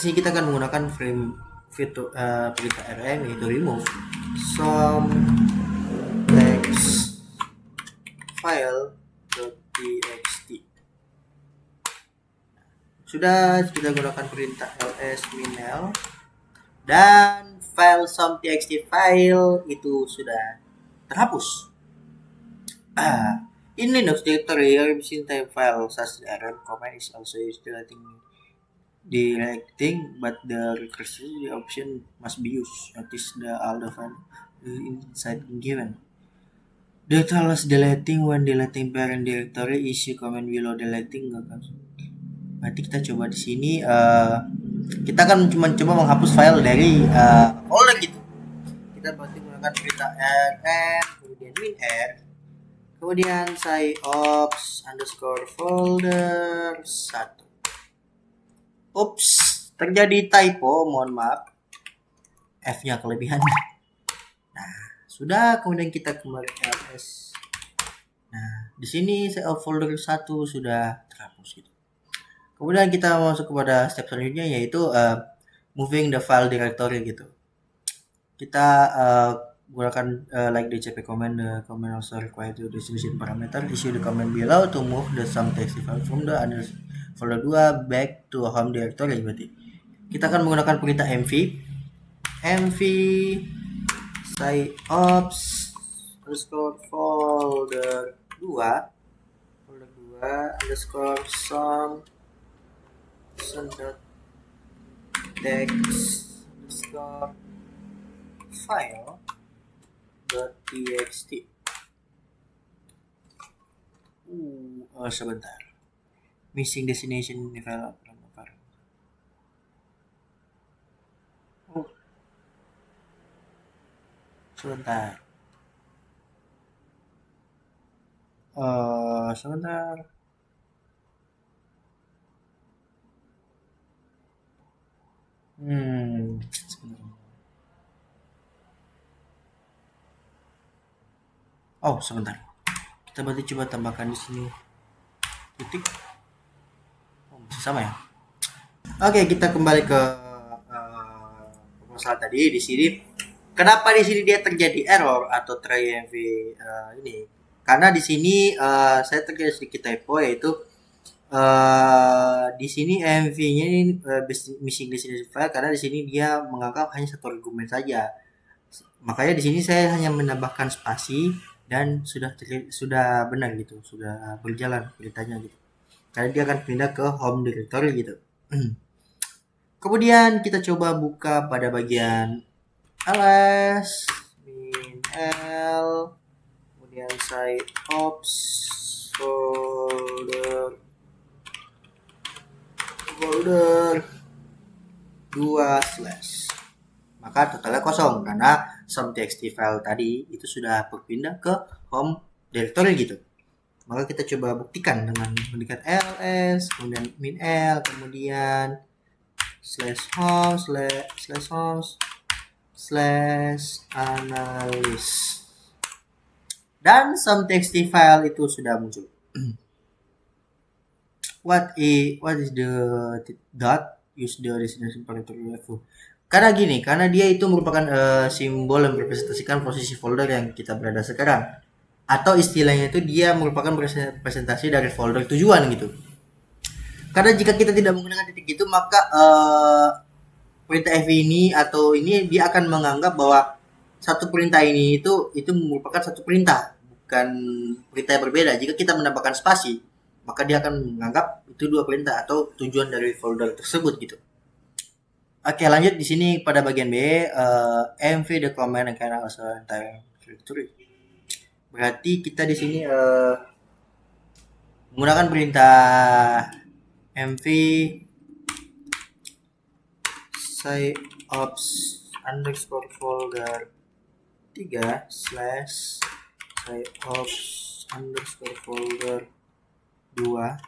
sini kita akan menggunakan perintah rm yaitu remove some text file .txt. Sudah kita gunakan perintah ls -l dan file some.txt file itu sudah terhapus. In Linux directory, machine type file such as rm command is also used directing, but the recursive option must be used. Notice all the file inside given. Details deleting when deleting parent directory issue command below deleting. Berarti kita coba di sini kita akan coba menghapus file dari folder gitu. Kita berarti menggunakan perintah rm kemudian -r kemudian say ops underscore folder 1. Ups, terjadi typo, mohon maaf. F-nya kelebihan. Nah, sudah kemudian kita kembali ke ls. Nah, di sini say ops folder 1 sudah terhapus gitu. Kemudian kita masuk kepada step selanjutnya yaitu moving the file directory gitu. Kita gunakan like dcp command. The command also required to destination parameter. Issue the command below to move the some.txt file from the folder 2 back to home directory. Berarti kita akan menggunakan perintah mv say ops underscore folder 2 underscore some text underscore file .txt. Sebentar. Missing destination file. Sebentar. Sebentar. Sebentar. Sebentar. Kita berarti coba tambahkan di sini titik. Masih sama ya. Oke, kita kembali ke masalah tadi di sini. Kenapa di sini dia terjadi error atau try env ini? Karena di sini saya terjadi sedikit typo yaitu di sini env-nya ini missing destination file karena di sini dia menganggap hanya satu argumen saja. Makanya di sini saya hanya menambahkan spasi dan sudah benar gitu, sudah berjalan beritanya gitu. Karena dia akan pindah ke home directory gitu. Kemudian kita coba buka pada bagian ls min l, kemudian site ops folder 2/, maka totalnya kosong karena some.txt file tadi itu sudah berpindah ke home directory gitu. Maka kita coba buktikan dengan mendekat ls, kemudian min l, kemudian /home/analysis, dan some.txt file itu sudah muncul. What is the dot use the destination pointer UFO? Karena gini, karena dia itu merupakan simbol yang merepresentasikan posisi folder yang kita berada sekarang, atau istilahnya itu dia merupakan presentasi dari folder tujuan gitu. Karena jika kita tidak menggunakan titik itu, maka perintah f ini atau ini dia akan menganggap bahwa satu perintah ini itu merupakan satu perintah, bukan perintah yang berbeda. Jika kita menambahkan spasi, maka dia akan menganggap itu dua perintah atau tujuan dari folder tersebut gitu. Oke, lanjut di sini pada bagian B, mv the command and can also entire directory. Berarti kita di sini menggunakan perintah mv siteops underscore folder 3/siteops underscore folder 2/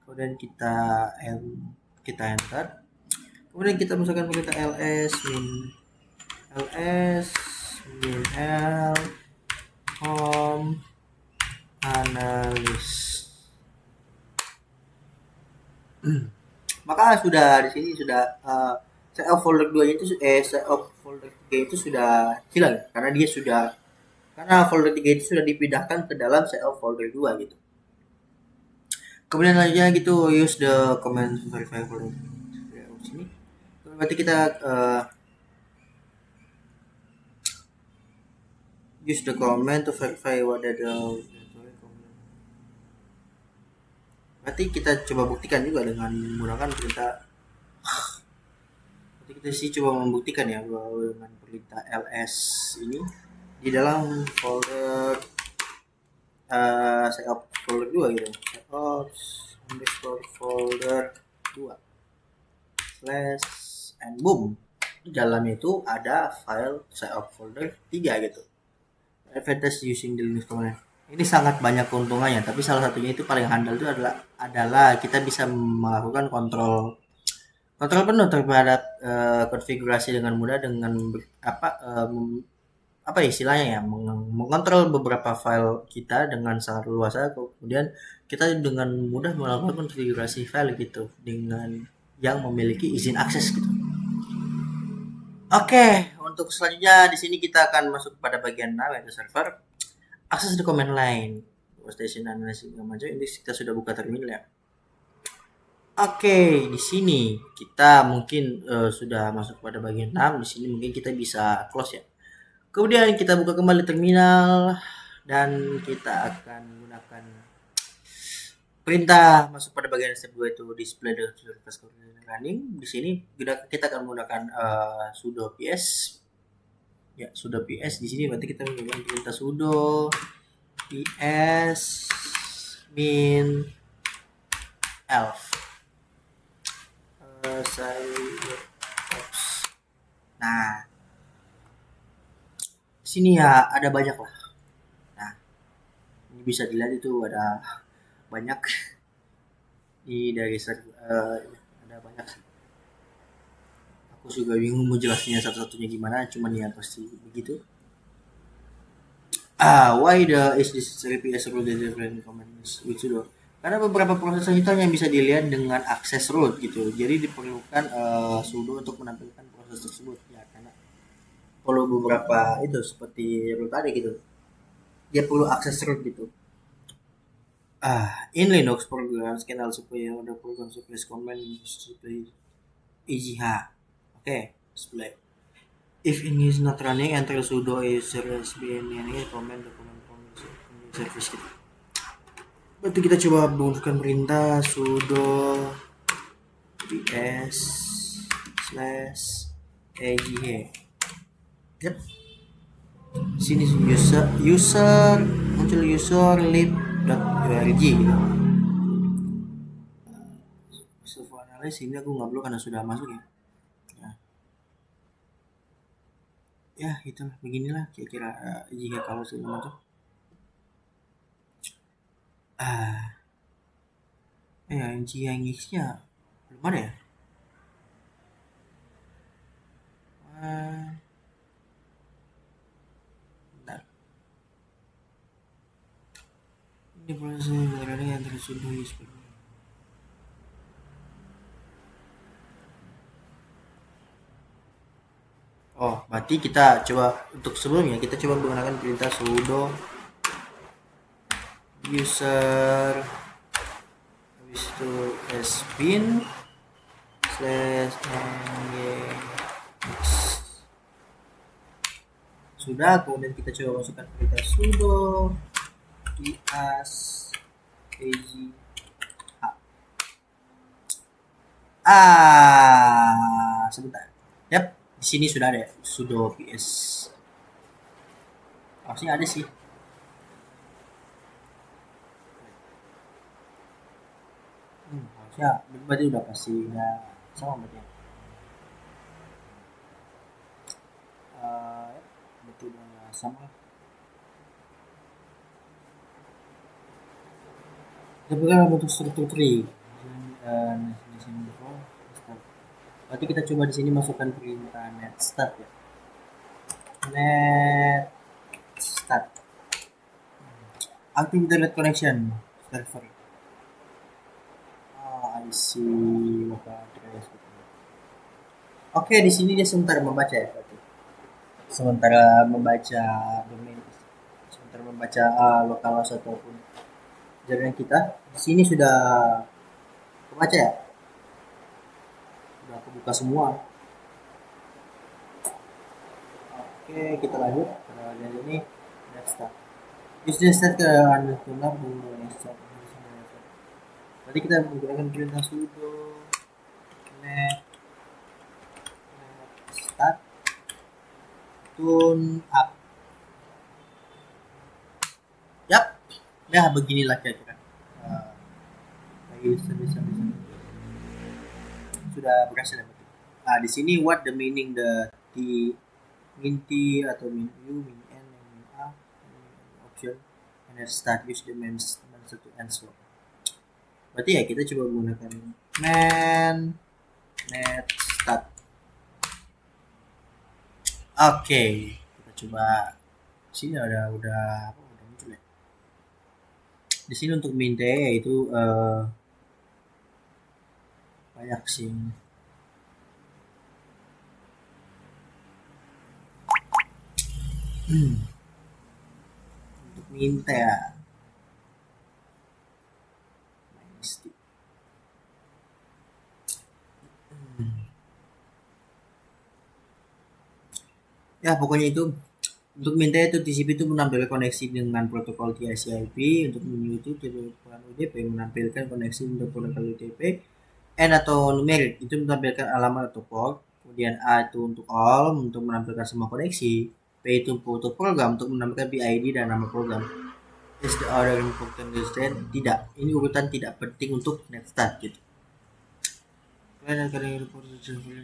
kemudian kita enter, kemudian kita masukkan perintah ls min l home analysis. Maka sudah di sini sudah siteops folder 2 itu siteops folder 3 itu sudah hilang karena folder 3 itu sudah dipindahkan ke dalam siteops folder 2 gitu. Kemudian selanjutnya gitu, use the command verify folder sini. Berarti kita use the command to verify whether the, berarti kita coba buktikan juga dengan menggunakan perintah. Berarti kita sih coba membuktikan ya bahwa dengan perintah ls ini di dalam folder siteops folder 2 gitu, siteops underscore folder 2/ and boom, di dalamnya itu ada file siteops folder 3 gitu. Advantage using the Linux command. Ini sangat banyak keuntungannya, tapi salah satunya itu paling handal itu adalah kita bisa melakukan kontrol penuh terhadap konfigurasi dengan mudah dengan apa istilahnya ya, mengontrol beberapa file kita dengan sangat luas. Kemudian kita dengan mudah melakukan konfigurasi file gitu dengan yang memiliki izin akses gitu. Oke, untuk selanjutnya di sini kita akan masuk pada bagian yaitu server. Akses the command line, workstation analysis segala macam. Ini kita sudah buka terminal ya. Oke, di sini kita mungkin sudah masuk pada bagian 6. Di sini mungkin kita bisa close ya. Kemudian kita buka kembali terminal dan kita akan menggunakan perintah masuk pada bagian step 2 itu display the service running. Di sini kita akan menggunakan sudo ps. Ya, sudo ps. Di sini berarti kita menggunakan perintah sudo ps min elf. Nah, sini ya ada banyak lah. Nah, ini bisa dilihat itu ada banyak ini dari ada banyak. Aku juga bingung mau jelasnya satu-satunya gimana, cuman ya pasti begitu. Why is this PS rule different commands with sudo? Karena beberapa proses lanjutan yang bisa dilihat dengan akses root gitu. Jadi diperlukan sudo untuk menampilkan proses tersebut ya, karena perlu beberapa itu seperti root tadi gitu. Dia perlu akses root gitu. In Linux programs can also play the program supplies command display EGH. Okay, display. If ini is not running, enter sudo sbn command the command service gitu. Berarti kita coba menggunakan perintah sudo ps slash agh. Yep. Sini user muncul user lib.org gitu. Servo analysis ini aku nggak perlu karena sudah masuk ya. Ya itulah beginilah kira-kira jika kalau sudah masuk. Nginx-nya belum ada ya. Bentar. Ini proses learning yang tersudah seperti oh, berarti kita coba untuk sebelumnya kita coba menggunakan perintah sudo user habis itu sbin slash nginx sudah. Kemudian kita coba masukkan perintah sudo ias agh. Sebentar. Yap, di sini sudah ada sudo ps. Harusnya ada sih. Harusnya berarti udah pasti udah sama berarti. Berarti udah sama. Tapi kan bentuk struktur tree. Di sini berarti kita coba di sini masukkan perintah net start ya. Net start. Active internet connection server. I see local address. Oke, di sini dia sementara membaca ya. Sementara membaca domain, sementara membaca localhost ataupun jaringan kita. Di sini sudah kebaca ya. Sudah kebuka semua. Oke, kita lanjut. Dari ini next start. Use the start ke underscore next start. Berarti kita menggunakan perintah sudo net start tune up. Yap, ya beginilah kira-kira. Sudah berhasil. Nah, di sini what the meaning the t min t atau min u min n min a option and start use the main to answer. Berarti ya kita coba menggunakan net start. Oke, kita coba sini udah muncul ya. Di sini untuk min t itu banyak sih. Untuk minta ya ya pokoknya itu untuk minta itu TCP itu menampilkan koneksi dengan protokol TCP/IP. Untuk menu itu protokol UDP menampilkan koneksi untuk protokol UDP. N atau numerik itu menampilkan alamat atau port. Kemudian A itu untuk all untuk menampilkan semua koneksi. P itu untuk program untuk menampilkan PID dan nama program. Is the order important to understand? Tidak, ini urutan tidak penting untuk netstart gitu. Kalian akan report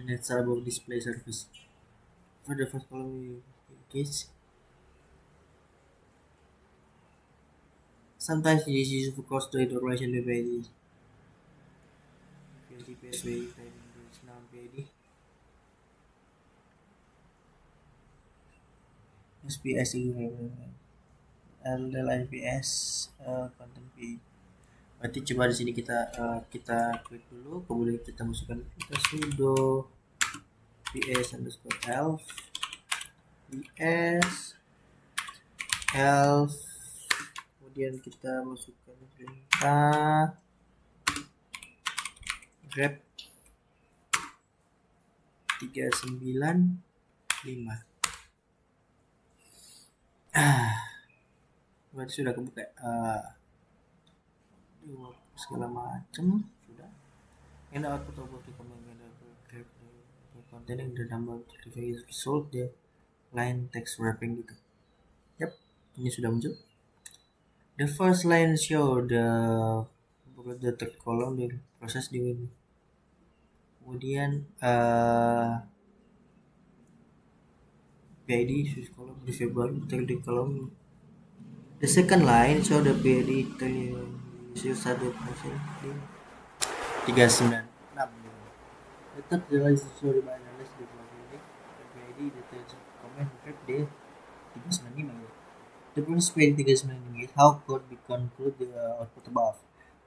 netstart about display service. For the first column case. Sometimes this is used for cross the information PID. PSW PID. SPS LLIPS content P. Berarti coba di sini kita klik dulu, kemudian kita masukkan kita sudo ps underscore elf ps elf, kemudian kita masukkan perintah grep 395. Berarti sudah kebuka. segala macam sudah. And the output of the command containing the number of the result the line text wrapping gitu. Yap, ini sudah muncul. The first line show the third column the proses di ini. Kemudian PID switch column di Februari third column. The second line show the PID satu persen di 396. The third line show the analysis the PID the third comment di 395. The process PID 398 how could we conclude the output above?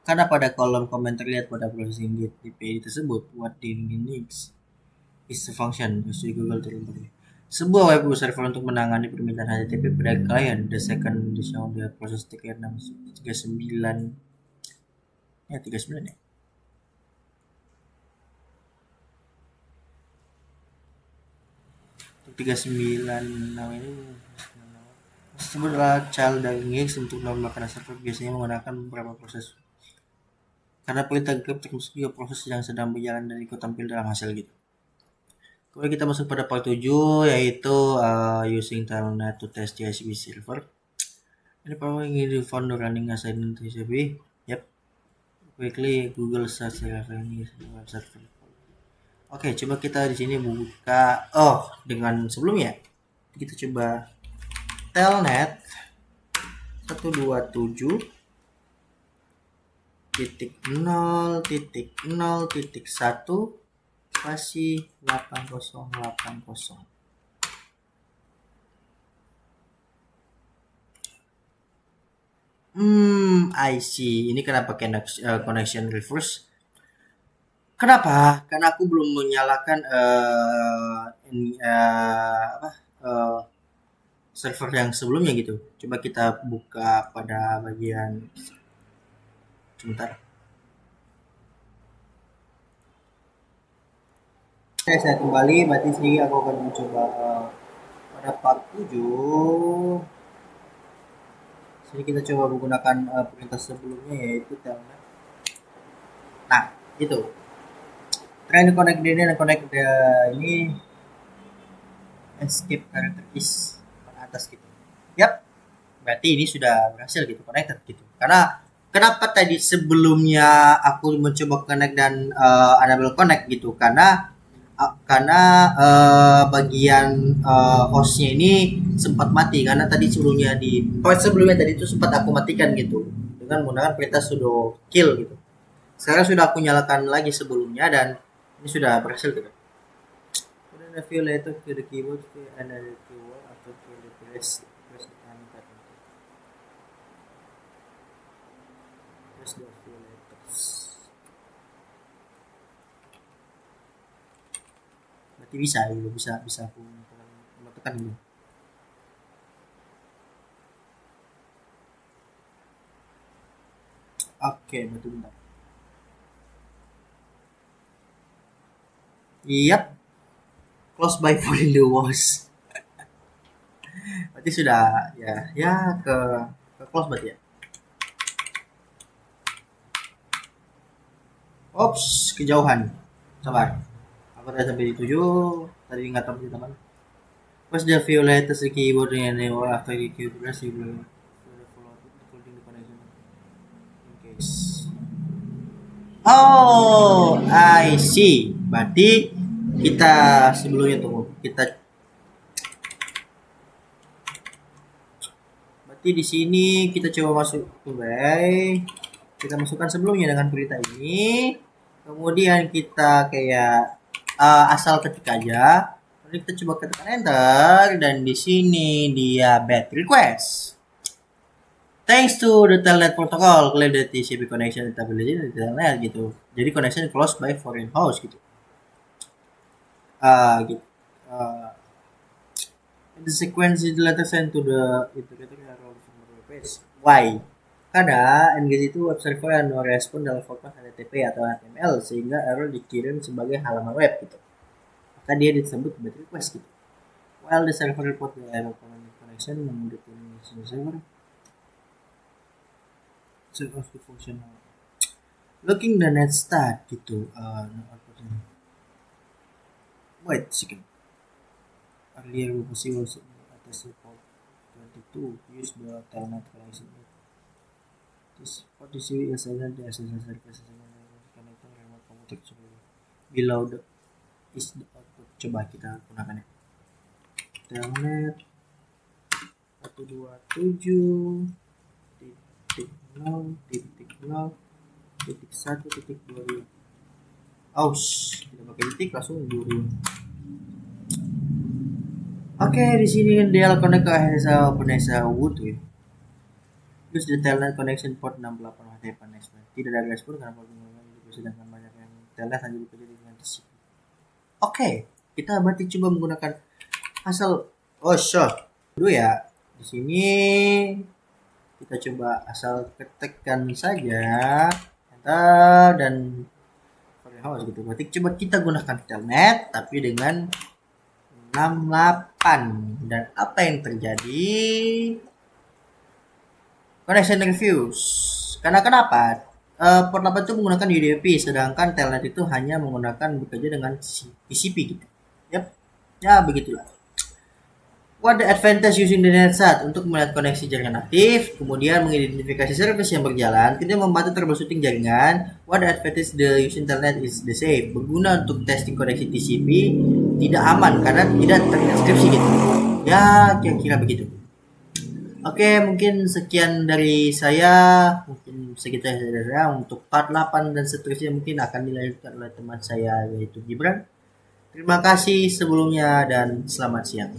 Karena pada kolom komen terlihat pada proses init di PID tersebut, what the needs is a function used Google terlibat. Sebuah web server untuk menangani permintaan HTTP pada klien. The second show the proses 39 ya 39 ya. Untuk 39 ini tersebut adalah child dari Unix untuk melakukan server biasanya menggunakan beberapa proses. Karena perintah grep termasuk juga proses yang sedang berjalan dan ikut tampil dalam hasil gitu. Kemudian kita masuk pada part 7 yaitu using telnet to test DHCP server. Ini probably the found running assignment TCP. Yep. Quickly Google search ini website. Oke, coba kita di sini buka dengan sebelumnya kita coba telnet 127.0.0.1 spasi 8080. I see. Ini kenapa connection reverse? Kenapa? Karena aku belum menyalakan server yang sebelumnya gitu. Coba kita buka pada bagian sebentar. Oke, saya kembali. Berarti sini aku akan mencoba pada part 7. Sini kita coba menggunakan perintah sebelumnya yaitu telnet. Nah, itu. Try to connect dan connect ini escape character is atas gitu. Yap. Berarti ini sudah berhasil gitu connected gitu. Karena kenapa tadi sebelumnya aku mencoba connect dan enable connect gitu? Karena bagian hostnya ini sempat mati karena tadi sebelumnya tadi itu sempat aku matikan gitu dengan menggunakan perintah sudo kill gitu. Sekarang sudah aku nyalakan lagi sebelumnya dan ini sudah berhasil gitu. Kemudian review later to the keyboard and the keyword after the press the enter. Press the review letters. Berarti bisa aku tekan dulu. Oke, betul bentar. Yap. Close by for in the walls. Berarti sudah ya ke close berarti ya. Ops, kejauhan. Sabar. Aku tadi sampai di 7, tadi nggak tahu di teman. Press the view latest the keyboard and or after the keyboard press you will holding the connection in case. Oh, I see. Berarti kita sebelumnya tunggu. Berarti di sini kita coba masuk kembali. Kita masukkan sebelumnya dengan berita ini. Kemudian kita kayak asal ketik aja. Lalu kita coba ketikkan enter dan di sini dia bad request. Thanks to the telnet protocol, claim the TCP connection stability di telnet gitu. Jadi connection closed by foreign host gitu. Gitu. The sequence is later sent to the integrator page. Why? Karena engage itu web server yang merespon dalam format HTTP atau HTML sehingga error dikirim sebagai halaman web gitu. Maka dia disebut bad request gitu. While the server report the error connection among the server of the functional looking the net stat gitu. Wait second. Earlier we was at the support 22 use the telnet connection. This for the CV is the SSL service connector remote computer below the is the output. Coba kita gunakan ya. Telnet 127 titik 0 titik 0 titik 1 titik 22. Aus, kita pakai titik langsung 22. Oke, di sini dia connect ke Hesa Vanessa Wood ya. Use the telnet connection port 68 HTTP next. Tidak ada respon karena port sedangkan banyak yang telnet hanya bekerja dengan TCP. Oke, kita berarti coba menggunakan asal dulu ya. Di sini kita coba asal ketikkan saja enter dan house gitu. Berarti coba kita gunakan telnet tapi dengan 68 dan apa yang terjadi? Connection refuse. Karena kenapa? Port 8 itu menggunakan UDP sedangkan telnet itu hanya menggunakan bekerja dengan TCP gitu. Yap. Ya begitulah. What the advantage using the NetSat untuk melihat koneksi jaringan aktif, kemudian mengidentifikasi service yang berjalan, kita membantu troubleshooting jaringan. What the advantage the using internet is the safe, berguna untuk testing koneksi TCP, tidak aman karena tidak terintegrasi gitu. Ya kira-kira begitu. Oke, mungkin sekian dari saya, mungkin segitu saja untuk part 8 dan seterusnya mungkin akan dilanjutkan oleh teman saya yaitu Gibran. Terima kasih sebelumnya dan selamat siang.